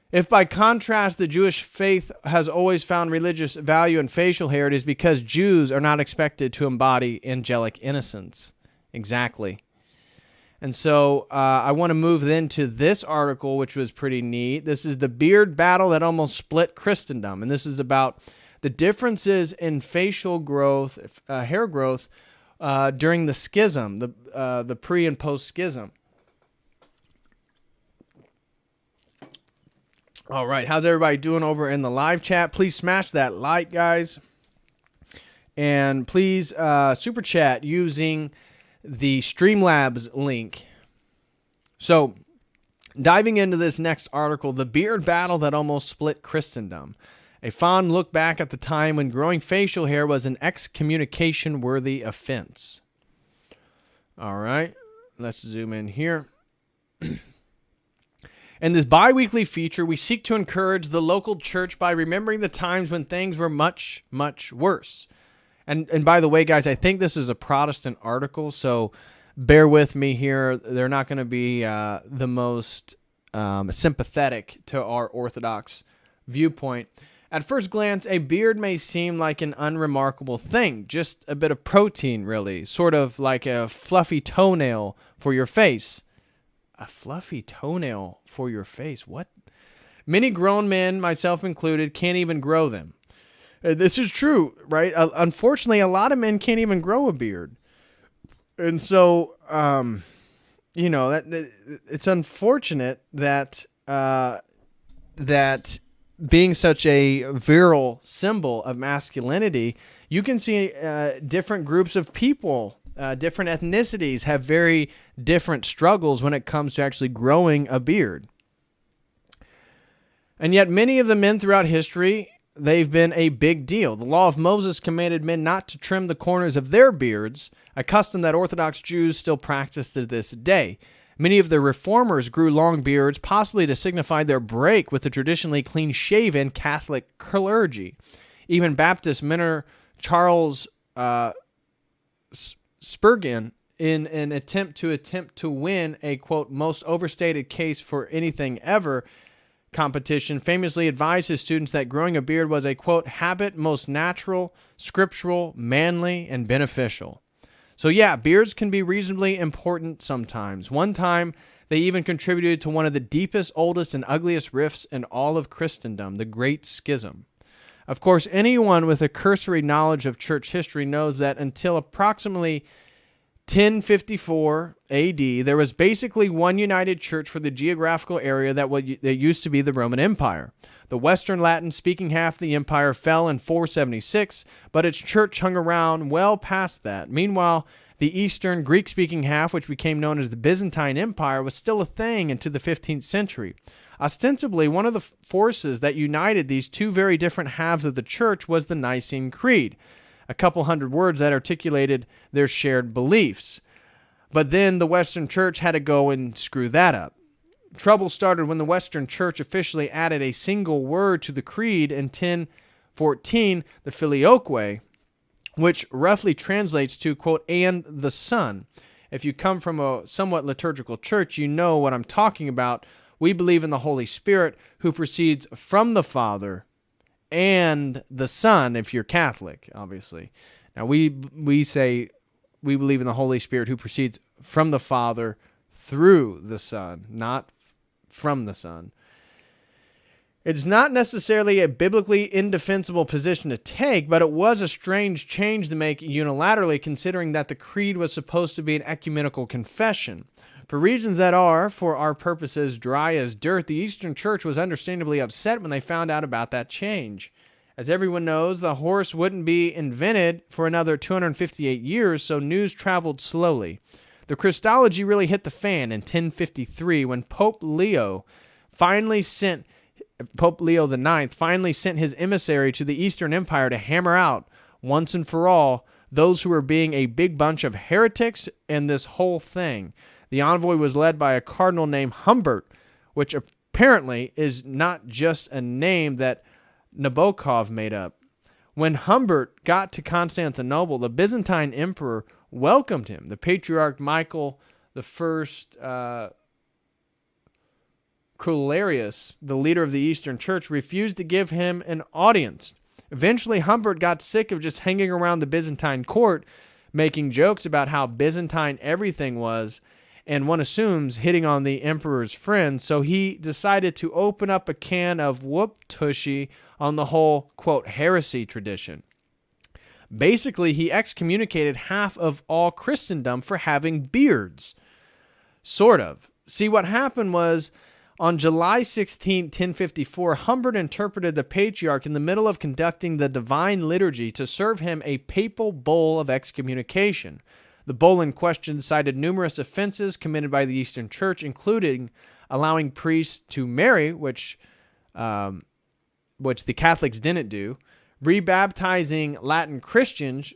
If by contrast, the Jewish faith has always found religious value in facial hair, it is because Jews are not expected to embody angelic innocence. Exactly. And so I want to move then to this article, which was pretty neat. This is the beard battle that almost split Christendom. And this is about the differences in facial growth, hair growth, during the schism, the pre- and post-schism. All right, how's everybody doing over in the live chat? Please smash that like, guys. And please super chat using the Streamlabs link. So, diving into this next article, the beard battle that almost split Christendom. A fond look back at the time when growing facial hair was an excommunication-worthy offense. All right, let's zoom in here. In this bi-weekly feature, we seek to encourage the local church by remembering the times when things were much, much worse. And by the way, guys, I think this is a Protestant article, so bear with me here. They're not going to be the most sympathetic to our Orthodox viewpoint. At first glance, a beard may seem like an unremarkable thing, just a bit of protein, really, sort of like a fluffy toenail for your face. A fluffy toenail for your face? What? Many grown men, myself included, can't even grow them. This is true, right? Unfortunately, a lot of men can't even grow a beard. And so, that it's unfortunate that that being such a virile symbol of masculinity, you can see different groups of people, different ethnicities have very different struggles when it comes to actually growing a beard. And yet many of the men throughout history, they've been a big deal. The law of Moses commanded men not to trim the corners of their beards, a custom that Orthodox Jews still practice to this day. Many of the reformers grew long beards, possibly to signify their break with the traditionally clean-shaven Catholic clergy. Even Baptist minister Charles Spurgeon, in an attempt to win a, quote, most overstated case for anything ever competition, famously advised his students that growing a beard was a, quote, habit most natural, scriptural, manly, and beneficial. So yeah, beards can be reasonably important sometimes. One time, they even contributed to one of the deepest, oldest, and ugliest rifts in all of Christendom, the Great Schism. Of course, anyone with a cursory knowledge of church history knows that until approximately 1054 AD, there was basically one united church for the geographical area that used to be the Roman Empire. The Western Latin-speaking half of the empire fell in 476, but its church hung around well past that. Meanwhile, the Eastern Greek-speaking half, which became known as the Byzantine Empire, was still a thing into the 15th century. Ostensibly, one of the forces that united these two very different halves of the church was the Nicene Creed, a couple hundred words that articulated their shared beliefs. But then the Western Church had to go and screw that up. Trouble started when the Western Church officially added a single word to the creed in 1014, the filioque, which roughly translates to, quote, and the Son. If you come from a somewhat liturgical church, you know what I'm talking about. We believe in the Holy Spirit, who proceeds from the Father and the Son, if you're Catholic, obviously. Now, we say we believe in the Holy Spirit who proceeds from the Father through the Son, not from the Son. It's not necessarily a biblically indefensible position to take, but it was a strange change to make unilaterally, considering that the creed was supposed to be an ecumenical confession. For reasons that are, for our purposes, dry as dirt, the Eastern Church was understandably upset when they found out about that change. As everyone knows, the horse wouldn't be invented for another 258 years, so news traveled slowly. The Christology really hit the fan in 1053 when Pope Leo IX finally sent his emissary to the Eastern Empire to hammer out, once and for all, those who were being a big bunch of heretics in this whole thing. The envoy was led by a cardinal named Humbert, which apparently is not just a name that Nabokov made up. When Humbert got to Constantinople, the Byzantine emperor welcomed him. The Patriarch Michael I Crulerius, the leader of the Eastern Church, refused to give him an audience. Eventually, Humbert got sick of just hanging around the Byzantine court, making jokes about how Byzantine everything was, and one assumes hitting on the emperor's friends, so he decided to open up a can of whoop-tushy on the whole, quote, heresy tradition. Basically, he excommunicated half of all Christendom for having beards. Sort of. See, what happened was, on July 16, 1054, Humbert interpreted the Patriarch in the middle of conducting the Divine Liturgy to serve him a papal bull of excommunication. The bull in question cited numerous offenses committed by the Eastern Church, including allowing priests to marry, which the Catholics didn't do, rebaptizing Latin Christians,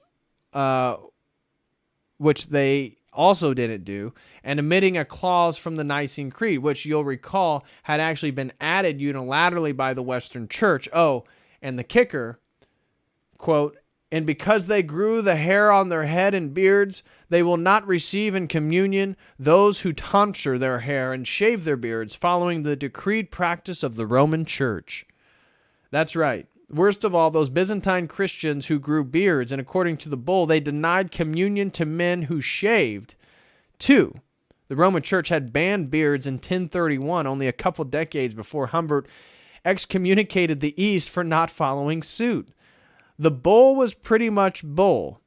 which they also didn't do, and omitting a clause from the Nicene Creed, which you'll recall had actually been added unilaterally by the Western Church. Oh, and the kicker, quote, "And because they grew the hair on their head and beards, they will not receive in communion those who tonsure their hair and shave their beards, following the decreed practice of the Roman Church." That's right. Worst of all, those Byzantine Christians who grew beards, and according to the bull, they denied communion to men who shaved. 2. The Roman Church had banned beards in 1031, only a couple decades before Humbert excommunicated the East for not following suit. The bull was pretty much bull.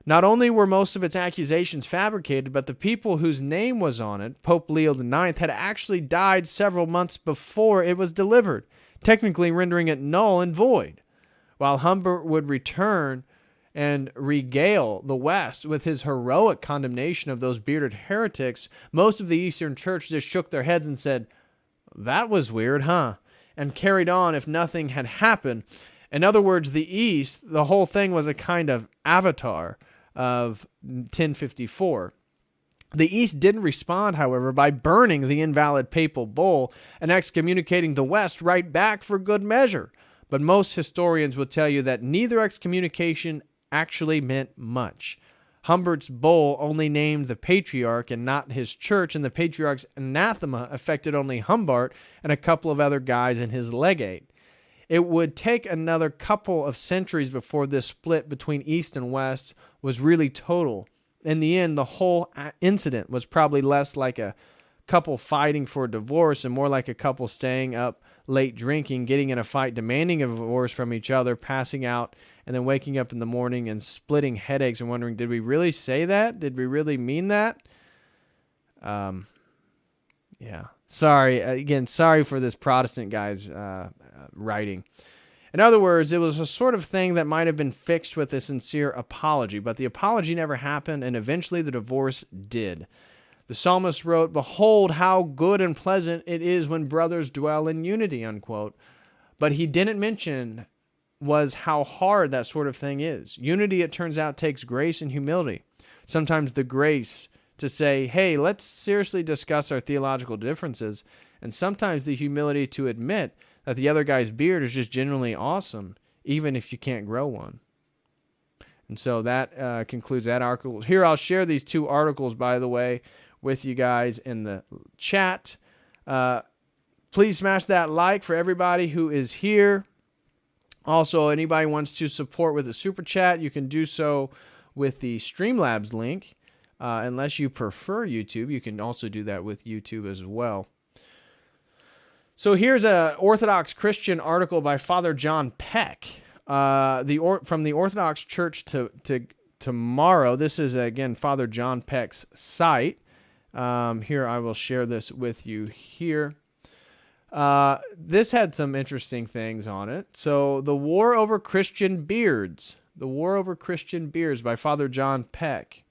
Not only were most of its accusations fabricated, but the people whose name was on it, Pope Leo IX, had actually died several months before it was delivered, technically rendering it null and void. While Humbert would return and regale the West with his heroic condemnation of those bearded heretics, most of the Eastern Church just shook their heads and said, "That was weird, huh?" and carried on if nothing had happened. In other words, the East, the whole thing was a kind of avatar of 1054. The East didn't respond, however, by burning the invalid papal bull and excommunicating the West right back for good measure. But most historians will tell you that neither excommunication actually meant much. Humbert's bull only named the Patriarch and not his church, and the Patriarch's anathema affected only Humbert and a couple of other guys in his legate. It would take another couple of centuries before this split between East and West was really total. In the end, the whole incident was probably less like a couple fighting for a divorce and more like a couple staying up late drinking, getting in a fight, demanding a divorce from each other, passing out, and then waking up in the morning and splitting headaches and wondering, did we really say that? Did we really mean that? Yeah. Sorry. Again, sorry for this Protestant guy's writing. In other words, it was a sort of thing that might have been fixed with a sincere apology, but the apology never happened, and eventually the divorce did. The psalmist wrote, "Behold, how good and pleasant it is when brothers dwell in unity," unquote. But he didn't mention was how hard that sort of thing is. Unity, it turns out, takes grace and humility. Sometimes the grace to say, hey, let's seriously discuss our theological differences, and sometimes the humility to admit that the other guy's beard is just genuinely awesome, even if you can't grow one. And so that concludes that article. Here, I'll share these two articles, by the way, with you guys in the chat. Please smash that like for everybody who is here. Also, anybody wants to support with a super chat, you can do so with the Streamlabs link. Unless you prefer YouTube, you can also do that with YouTube as well. So here's an Orthodox Christian article by Father John Peck from the Orthodox Church to Tomorrow. This is, again, Father John Peck's site. Here, I will share this with you here. This had some interesting things on it. So, The War Over Christian Beards. The War Over Christian Beards by Father John Peck.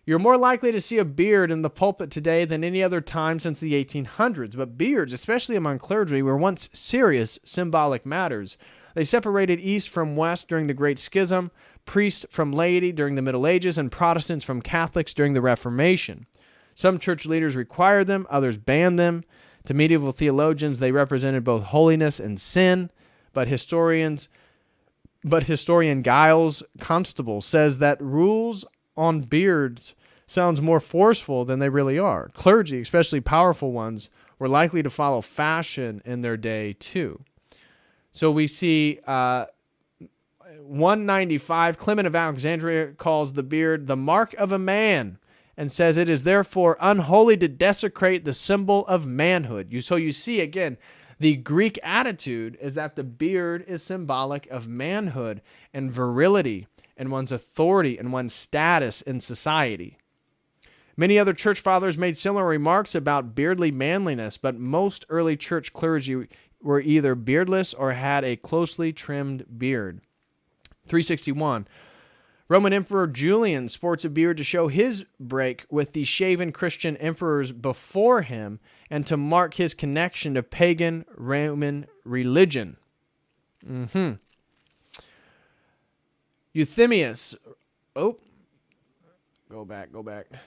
You're more likely to see a beard in the pulpit today than any other time since the 1800s, but beards, especially among clergy, were once serious symbolic matters. They separated East from West during the Great Schism, priests from laity during the Middle Ages, and Protestants from Catholics during the Reformation. Some church leaders required them, others banned them. To medieval theologians, they represented both holiness and sin, but historian Giles Constable says that rules on beards sounds more forceful than they really are. Clergy, especially powerful ones, were likely to follow fashion in their day too. So we see 195, Clement of Alexandria calls the beard the mark of a man and says it is therefore unholy to desecrate the symbol of manhood. So you see again, the Greek attitude is that the beard is symbolic of manhood and virility and one's authority and one's status in society. Many other church fathers made similar remarks about beardly manliness, but most early church clergy were either beardless or had a closely trimmed beard. 361. Roman Emperor Julian sports a beard to show his break with the shaven Christian emperors before him and to mark his connection to pagan Roman religion. Euthemius, go back.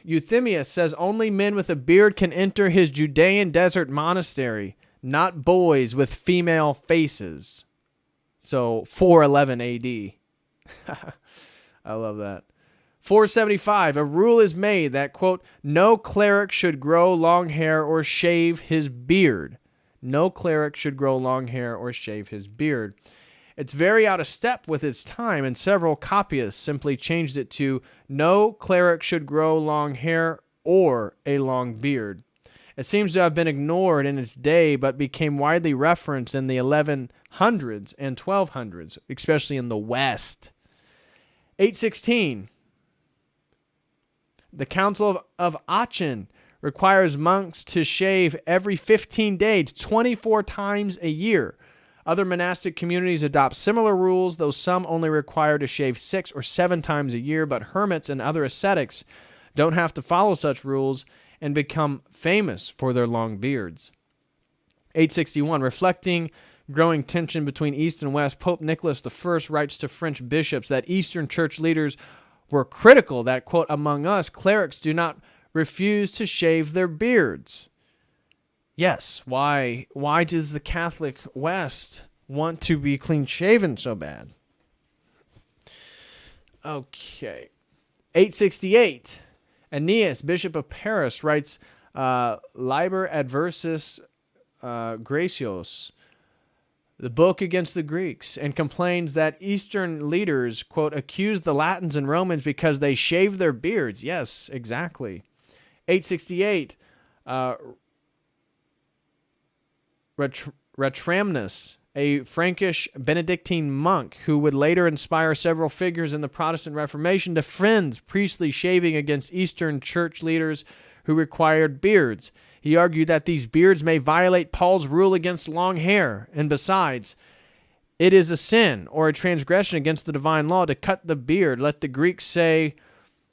Euthemius says only men with a beard can enter his Judean desert monastery, not boys with female faces. So 411 AD. I love that. 475, a rule is made that, quote, no cleric should grow long hair or shave his beard. No cleric should grow long hair or shave his beard. It's very out of step with its time, and several copyists simply changed it to no cleric should grow long hair or a long beard. It seems to have been ignored in its day, but became widely referenced in the 1100s and 1200s, especially in the West. 816, the Council of Aachen requires monks to shave every 15 days, 24 times a year. Other monastic communities adopt similar rules, though some only require to shave 6 or 7 times a year, but hermits and other ascetics don't have to follow such rules and become famous for their long beards. 861, reflecting growing tension between East and West, Pope Nicholas I writes to French bishops that Eastern church leaders were critical that, quote, among us, clerics do not refuse to shave their beards. Yes, why does the Catholic West want to be clean-shaven so bad? Okay. 868. Aeneas, Bishop of Paris, writes Liber Adversus Gracios, the book against the Greeks, and complains that Eastern leaders, quote, accuse the Latins and Romans because they shave their beards. Yes, exactly. 868. Ratramnus, a Frankish Benedictine monk who would later inspire several figures in the Protestant Reformation, defends priestly shaving against Eastern church leaders who required beards. He argued that these beards may violate Paul's rule against long hair, and besides, it is a sin or a transgression against the divine law to cut the beard. Let the Greeks say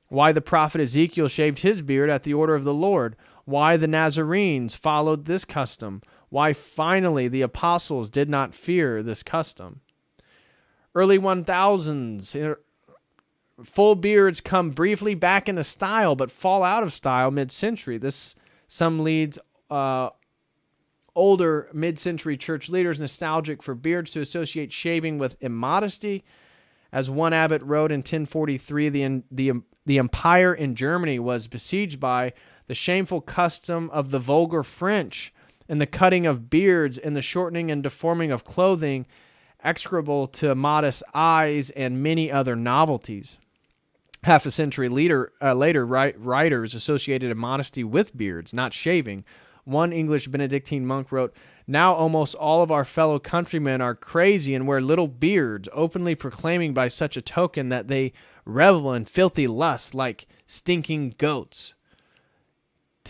why the prophet Ezekiel shaved his beard at the order of the Lord, why the Nazarenes followed this custom, why finally the apostles did not fear this custom. Early 1000s, full beards come briefly back into style, but fall out of style mid-century. This some leads older mid-century church leaders nostalgic for beards to associate shaving with immodesty. As one abbot wrote in 1043, the empire in Germany was besieged by the shameful custom of the vulgar French, and the cutting of beards and the shortening and deforming of clothing, execrable to modest eyes, and many other novelties. Half a century later, writers associated immodesty with beards, not shaving. One English Benedictine monk wrote, now almost all of our fellow countrymen are crazy and wear little beards, openly proclaiming by such a token that they revel in filthy lust like stinking goats.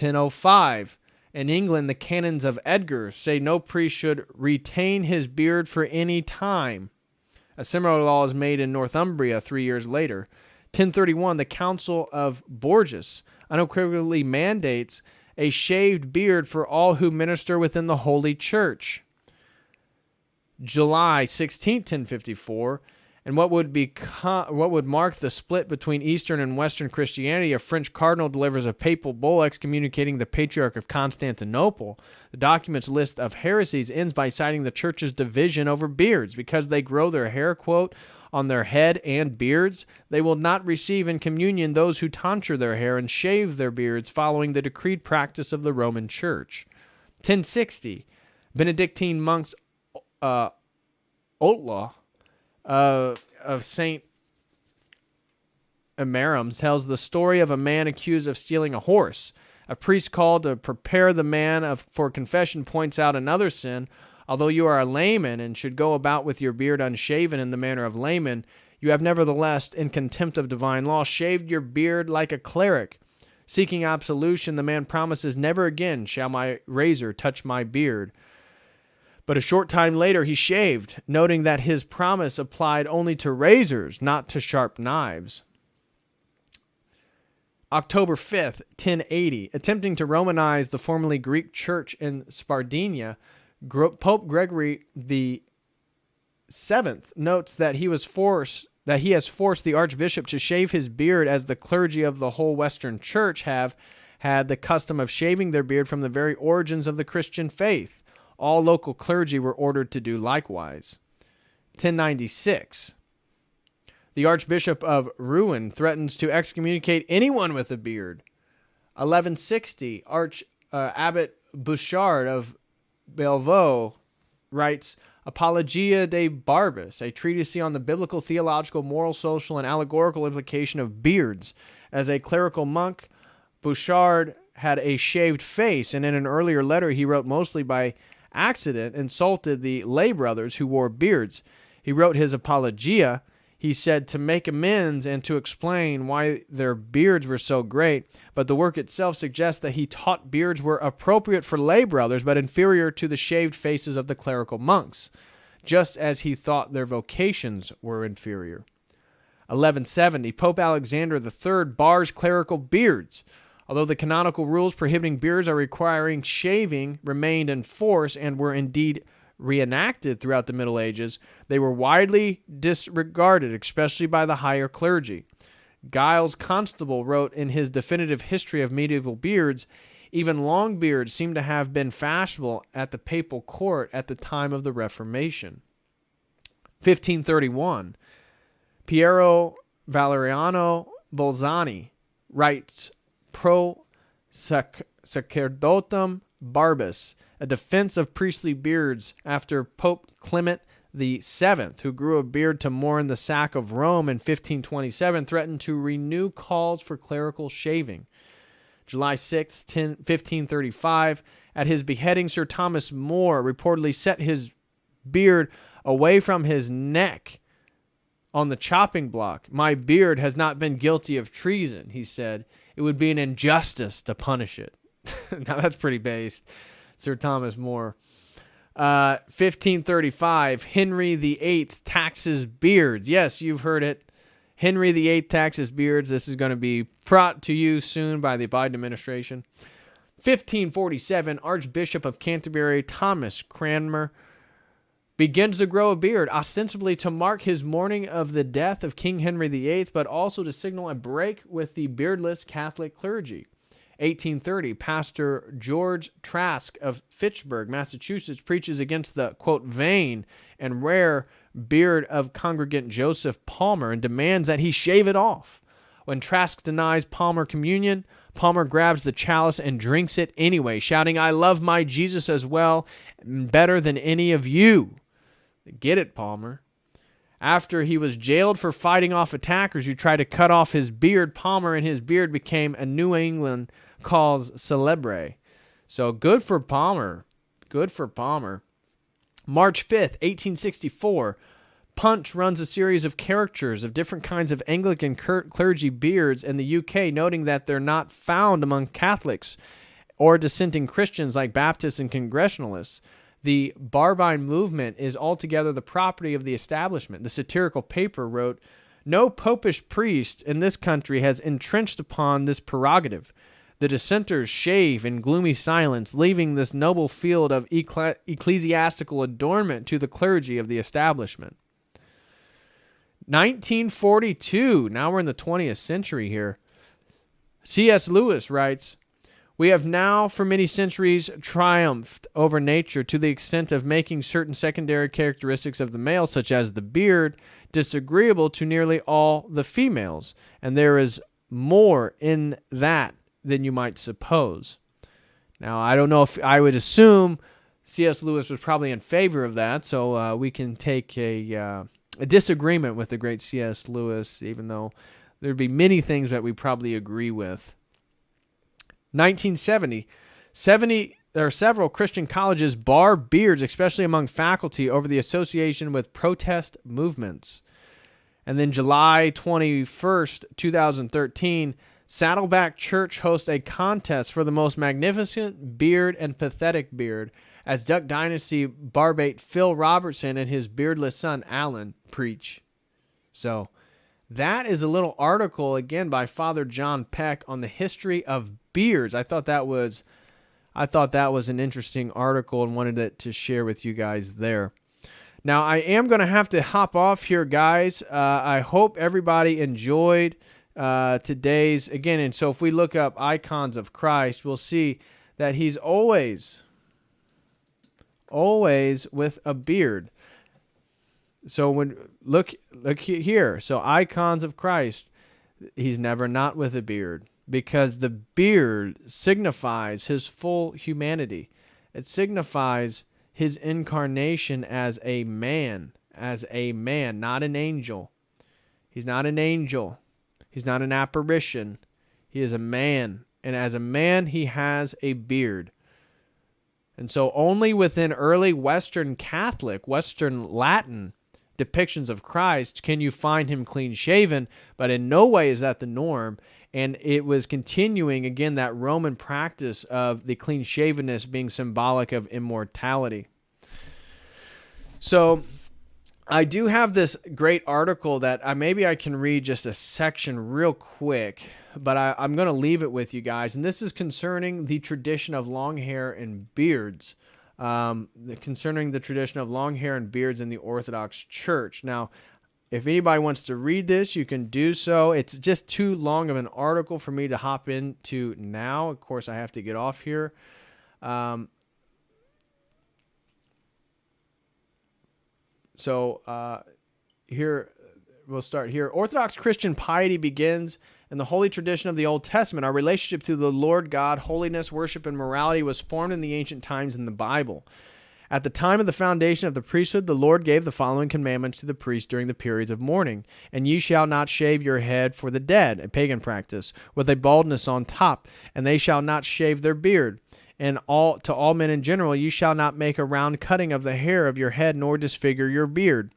1005. In England, the canons of Edgar say no priest should retain his beard for any time. A similar law is made in Northumbria 3 years later. 1031, the Council of Bourges unequivocally mandates a shaved beard for all who minister within the Holy Church. July 16, 1054, and what would mark the split between Eastern and Western Christianity, a French cardinal delivers a papal bull excommunicating the Patriarch of Constantinople. The document's list of heresies ends by citing the church's division over beards. Because they grow their hair, quote, on their head and beards, they will not receive in communion those who tonsure their hair and shave their beards, following the decreed practice of the Roman Church. 1060, Benedictine monks Outlaw of St. Emmeram tells the story of a man accused of stealing a horse. A priest called to prepare the man for confession points out another sin. Although you are a layman and should go about with your beard unshaven in the manner of laymen, you have nevertheless, in contempt of divine law, shaved your beard like a cleric. Seeking absolution, the man promises, never again shall my razor touch my beard. But a short time later he shaved, noting that his promise applied only to razors, not to sharp knives. October 5th, 1080, attempting to Romanize the formerly Greek church in Sardinia, Pope Gregory the Seventh notes that he has forced the archbishop to shave his beard, as the clergy of the whole Western Church have had the custom of shaving their beard from the very origins of the Christian faith. All local clergy were ordered to do likewise. 1096. The Archbishop of Rouen threatens to excommunicate anyone with a beard. 1160. Abbot Bouchard of Bellevaux writes Apologia de Barbus, a treatise on the biblical, theological, moral, social, and allegorical implication of beards. As a clerical monk, Bouchard had a shaved face, and in an earlier letter he wrote mostly by accident insulted the lay brothers who wore beards. He wrote his Apologia, he said, to make amends and to explain why their beards were so great, but the work itself suggests that he taught beards were appropriate for lay brothers but inferior to the shaved faces of the clerical monks, just as he thought their vocations were inferior. 1170, Pope Alexander III bars clerical beards. Although the canonical rules prohibiting beards or requiring shaving remained in force and were indeed reenacted throughout the Middle Ages, they were widely disregarded, especially by the higher clergy. Giles Constable wrote in his definitive history of medieval beards, even long beards seem to have been fashionable at the papal court at the time of the Reformation. 1531, Piero Valeriano Bolzani writes Pro Sacerdotem Barbus, a defense of priestly beards after Pope Clement VII, who grew a beard to mourn the sack of Rome in 1527, threatened to renew calls for clerical shaving. July 6, 1535, at his beheading, Sir Thomas More reportedly set his beard away from his neck on the chopping block. My beard has not been guilty of treason, he said. It would be an injustice to punish it. Now that's pretty based. Sir Thomas More. 1535, Henry VIII taxes beards. Yes, you've heard it. Henry VIII taxes beards. This is going to be brought to you soon by the Biden administration. 1547, Archbishop of Canterbury Thomas Cranmer begins to grow a beard, ostensibly to mark his mourning of the death of King Henry VIII, but also to signal a break with the beardless Catholic clergy. 1830, Pastor George Trask of Fitchburg, Massachusetts, preaches against the, quote, vain and rare beard of congregant Joseph Palmer and demands that he shave it off. When Trask denies Palmer communion, Palmer grabs the chalice and drinks it anyway, shouting, I love my Jesus as well, better than any of you. Get it, Palmer. After he was jailed for fighting off attackers who tried to cut off his beard, Palmer and his beard became a New England cause célèbre. So good for Palmer. Good for Palmer. March 5th, 1864, Punch runs a series of caricatures of different kinds of Anglican clergy beards in the UK, noting that they're not found among Catholics or dissenting Christians like Baptists and Congregationalists. The Barbine movement is altogether the property of the establishment. The satirical paper wrote, "No popish priest in this country has entrenched upon this prerogative. The dissenters shave in gloomy silence, leaving this noble field of ecclesiastical adornment to the clergy of the establishment." 1942, now we're in the 20th century here. C.S. Lewis writes, "We have now for many centuries triumphed over nature to the extent of making certain secondary characteristics of the male, such as the beard, disagreeable to nearly all the females, and there is more in that than you might suppose." Now, I don't know if I would assume C.S. Lewis was probably in favor of that, so we can take a disagreement with the great C.S. Lewis, even though there'd be many things that we probably agree with. 1970, there are several Christian colleges bar beards, especially among faculty, over the association with protest movements. And then July 21st, 2013, Saddleback Church hosts a contest for the most magnificent beard and pathetic beard as Duck Dynasty barbate Phil Robertson and his beardless son Alan preach. So that is a little article, again, by Father John Peck on the history of beards. I thought that was an interesting article and wanted it to share with you guys there. Now, I am going to have to hop off here, guys. I hope everybody enjoyed today's, again, and so if we look up icons of Christ, we'll see that he's always with a beard. So when look here, so icons of Christ, he's never not with a beard, because the beard signifies his full humanity. It signifies his incarnation as a man, not an angel. He's not an angel. He's not an apparition. He is a man, and as a man, he has a beard. And so only within early Western Catholic, Western Latin depictions of Christ can you find him clean-shaven, but in no way is that the norm. And it was continuing, again, that Roman practice of the clean-shavenness being symbolic of immortality. So I do have this great article that maybe I can read just a section real quick, but I'm going to leave it with you guys. And this is concerning the tradition of long hair and beards. Concerning the tradition of long hair and beards in the Orthodox Church. Now, if anybody wants to read this, you can do so. It's just too long of an article for me to hop into now. Of course, I have to get off here. Here, we'll start here. Orthodox Christian piety begins in the holy tradition of the Old Testament. Our relationship to the Lord God, holiness, worship, and morality was formed in the ancient times in the Bible. At the time of the foundation of the priesthood, the Lord gave the following commandments to the priest during the periods of mourning. "And ye shall not shave your head for the dead," a pagan practice, "with a baldness on top, and they shall not shave their beard. And to all men in general, you shall not make a round cutting of the hair of your head, nor disfigure your beard."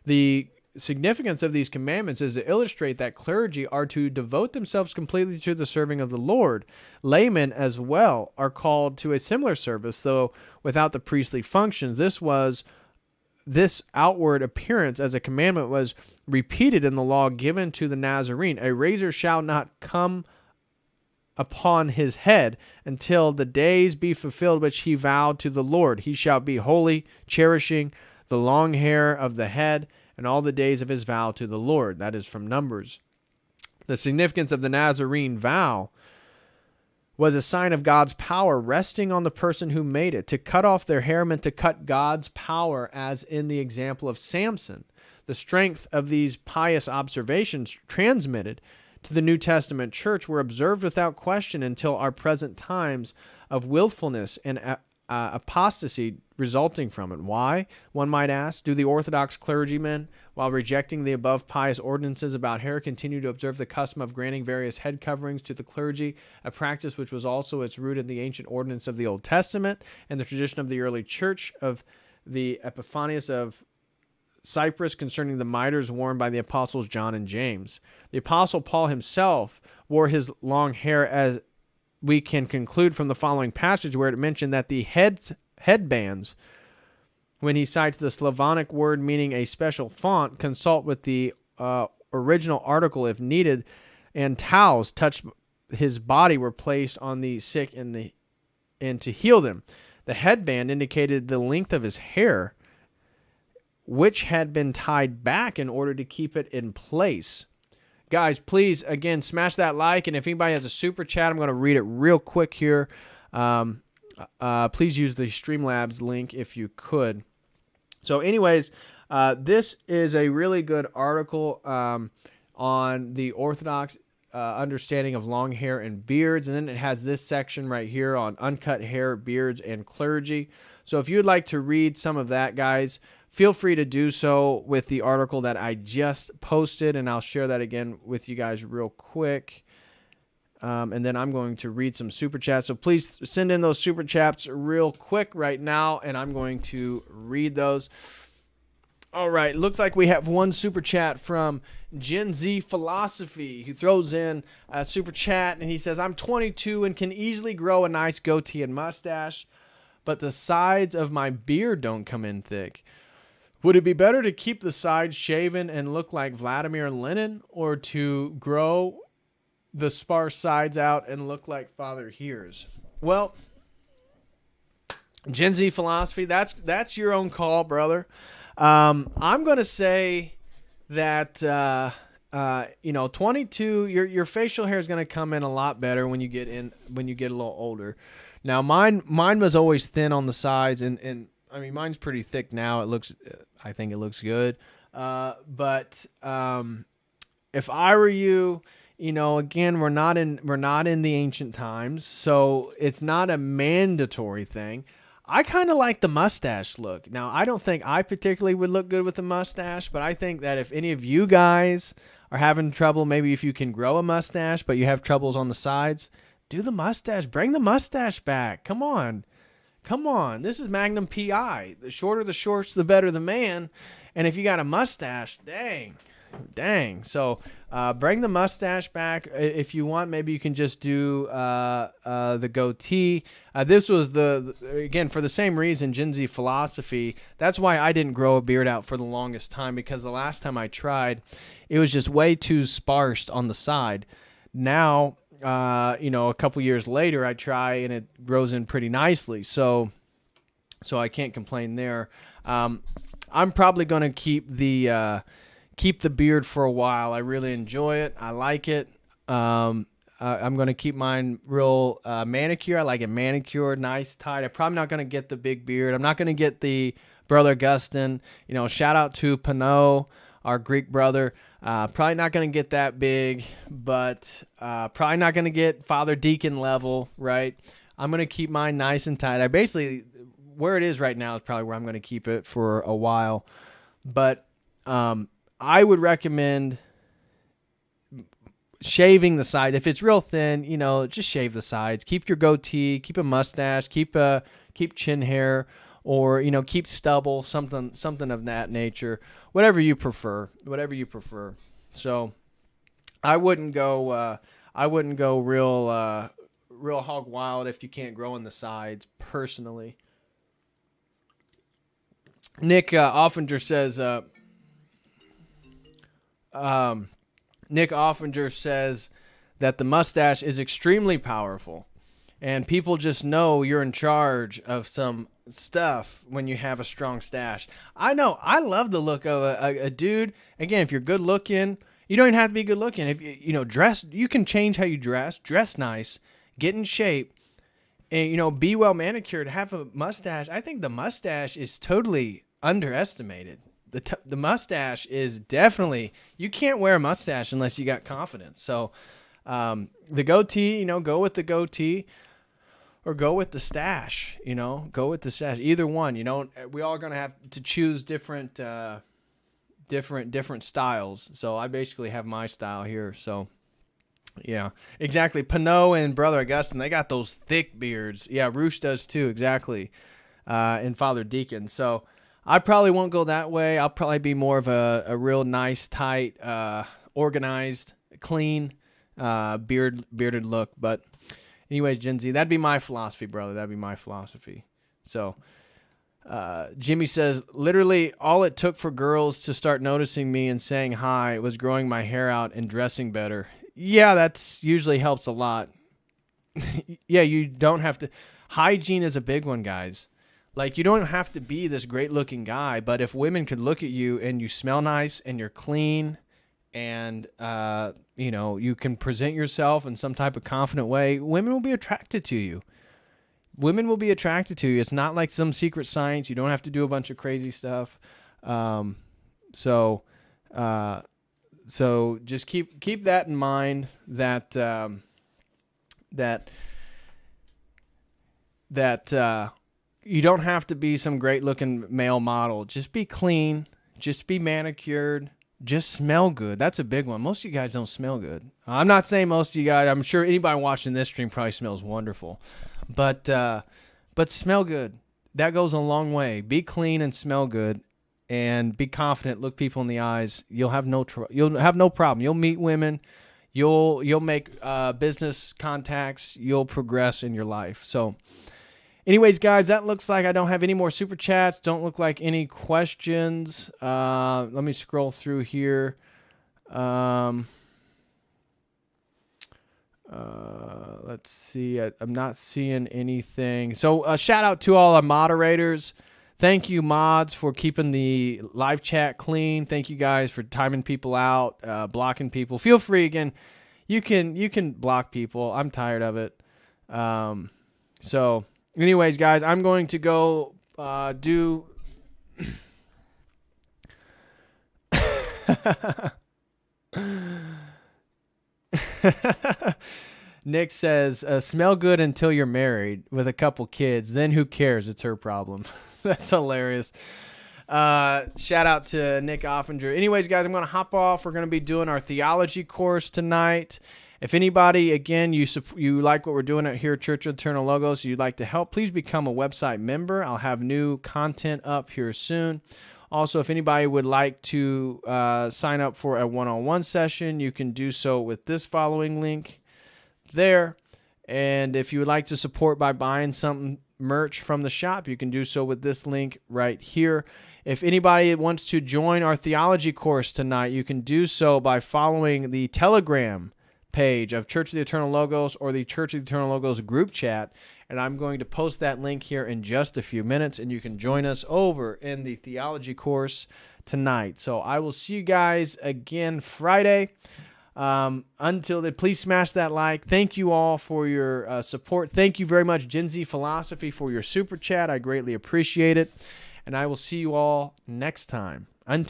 The significance of these commandments is to illustrate that clergy are to devote themselves completely to the serving of the Lord. Laymen as well are called to a similar service, though without the priestly functions. This outward appearance as a commandment was repeated in the law given to the Nazarene. "A razor shall not come upon his head until the days be fulfilled which he vowed to the Lord. He shall be holy, cherishing the long hair of the head and all the days of his vow to the Lord." That is from Numbers. The significance of the Nazarene vow was a sign of God's power resting on the person who made it. To cut off their hair meant to cut God's power, as in the example of Samson. The strength of these pious observations transmitted to the New Testament church were observed without question until our present times of willfulness and apostasy resulting from it. Why, one might ask? Do the Orthodox clergymen, while rejecting the above pious ordinances about hair, continue to observe the custom of granting various head coverings to the clergy, a practice which was also its root in the ancient ordinance of the Old Testament and the tradition of the early church of the Epiphanius of Cyprus concerning the mitres worn by the apostles John and James? The apostle Paul himself wore his long hair as we can conclude from the following passage where it mentioned that the headbands, when he cites the Slavonic word meaning a special font, consult with the original article if needed, and towels touched his body were placed on the sick and to heal them. The headband indicated the length of his hair, which had been tied back in order to keep it in place. Guys, please, again, smash that like, and if anybody has a super chat, I'm going to read it real quick here. Please use the Streamlabs link if you could. So anyways, this is a really good article on the Orthodox understanding of long hair and beards, and then it has this section right here on uncut hair, beards, and clergy. So if you'd like to read some of that, guys, feel free to do so with the article that I just posted, and I'll share that again with you guys real quick. And then I'm going to read some super chats. So please send in those super chats real quick right now, and I'm going to read those. All right, looks like we have one super chat from Gen Z Philosophy, who throws in a super chat, and he says, I'm 22 and can easily grow a nice goatee and mustache, but the sides of my beard don't come in thick. Would it be better to keep the sides shaven and look like Vladimir Lenin, or to grow the sparse sides out and look like Father Hears? Well, Gen Z Philosophy, that's your own call, brother. I'm going to say that, 22, your facial hair is going to come in a lot better when you get a little older. Now, mine was always thin on the sides, and I mean, mine's pretty thick now. I think it looks good. But if I were you, again, we're not in the ancient times, so it's not a mandatory thing. I kind of like the mustache look. Now, I don't think I particularly would look good with a mustache, but I think that if any of you guys are having trouble, maybe if you can grow a mustache, but you have troubles on the sides, do the mustache. Bring the mustache back. Come on. This is Magnum PI. The shorter the shorts, the better the man. And if you got a mustache, dang. So bring the mustache back. If you want, maybe you can just do the goatee. This was again, for the same reason, Gen Z Philosophy. That's why I didn't grow a beard out for the longest time, because the last time I tried, it was just way too sparse on the side. Now, a couple years later, I try and it grows in pretty nicely. So I can't complain there. I'm probably going to keep the beard for a while. I really enjoy it. I like it. I'm going to keep mine real manicure. I like it manicured, nice, tight. I'm probably not going to get the big beard. I'm not going to get the Brother Augustine. Shout out to Pinot, our Greek brother. Probably not going to get that big, but probably not going to get Father Deacon level, right? I'm going to keep mine nice and tight. Where it is right now is probably where I'm going to keep it for a while. But I would recommend shaving the sides. If it's real thin, just shave the sides. Keep your goatee, keep a mustache, keep chin hair, or keep stubble, something of that nature. Whatever you prefer. So I wouldn't go real hog wild if you can't grow in the sides, personally. Nick Offinger says that the mustache is extremely powerful, and people just know you're in charge of some stuff when you have a strong stash. I know. I love the look of a dude. Again, if you're good looking, you don't even have to be good looking. If you dress, you can change how you dress nice, get in shape, and be well manicured, have a mustache. I think the mustache is totally underestimated. The mustache is definitely, you can't wear a mustache unless you got confidence. So the goatee, go with the goatee, or go with the stash. Go with the stash. Either one. We all are gonna have to choose different styles. So I basically have my style here. So yeah, exactly. Pinot and Brother Augustine, they got those thick beards. Yeah, Roosh does too. Exactly. And Father Deacon. So I probably won't go that way. I'll probably be more of a real nice, tight, organized, clean, bearded look. But Anyways, Gen Z, that'd be my philosophy, brother. That'd be my philosophy. So Jimmy says, literally all it took for girls to start noticing me and saying hi was growing my hair out and dressing better. Yeah, that's usually helps a lot. Yeah, you don't have to. Hygiene is a big one, guys. Like, you don't have to be this great looking guy, but if women could look at you and you smell nice and you're clean and, you know, you can present yourself in some type of confident way, women will be attracted to you. Women will be attracted to you. It's not like some secret science. You don't have to do a bunch of crazy stuff. So just keep that in mind, that you don't have to be some great looking male model. Just be clean. Just be manicured. Just smell good. That's a big one. Most of you guys don't smell good. I'm not saying most of you guys. I'm sure anybody watching this stream probably smells wonderful. But smell good. That goes a long way. Be clean and smell good, and be confident. Look people in the eyes. You'll have no problem. You'll meet women. You'll make business contacts. You'll progress in your life. So, anyways, guys, that looks like I don't have any more super chats. Don't look like any questions. Let me scroll through here. Let's see. I'm not seeing anything. So shout out to all our moderators. Thank you, mods, for keeping the live chat clean. Thank you guys for timing people out, blocking people. Feel free again. You can block people. I'm tired of it. So anyways, guys, I'm going to go do Nick says, smell good until you're married with a couple kids. Then who cares? It's her problem. That's hilarious. Shout out to Nick Offinger. Anyways, guys, I'm going to hop off. We're going to be doing our theology course tonight. If anybody, again, you like what we're doing here at Church of Eternal Logos, you'd like to help, please become a website member. I'll have new content up here soon. Also, if anybody would like to sign up for a one-on-one session, you can do so with this following link there. And if you would like to support by buying some merch from the shop, you can do so with this link right here. If anybody wants to join our theology course tonight, you can do so by following the Telegram page of Church of the Eternal Logos or the Church of the Eternal Logos group chat. And I'm going to post that link here in just a few minutes, and you can join us over in the theology course tonight. So I will see you guys again Friday. Until then, please smash that like. Thank you all for your support. Thank you very much, Gen Z Philosophy, for your super chat. I greatly appreciate it. And I will see you all next time. Until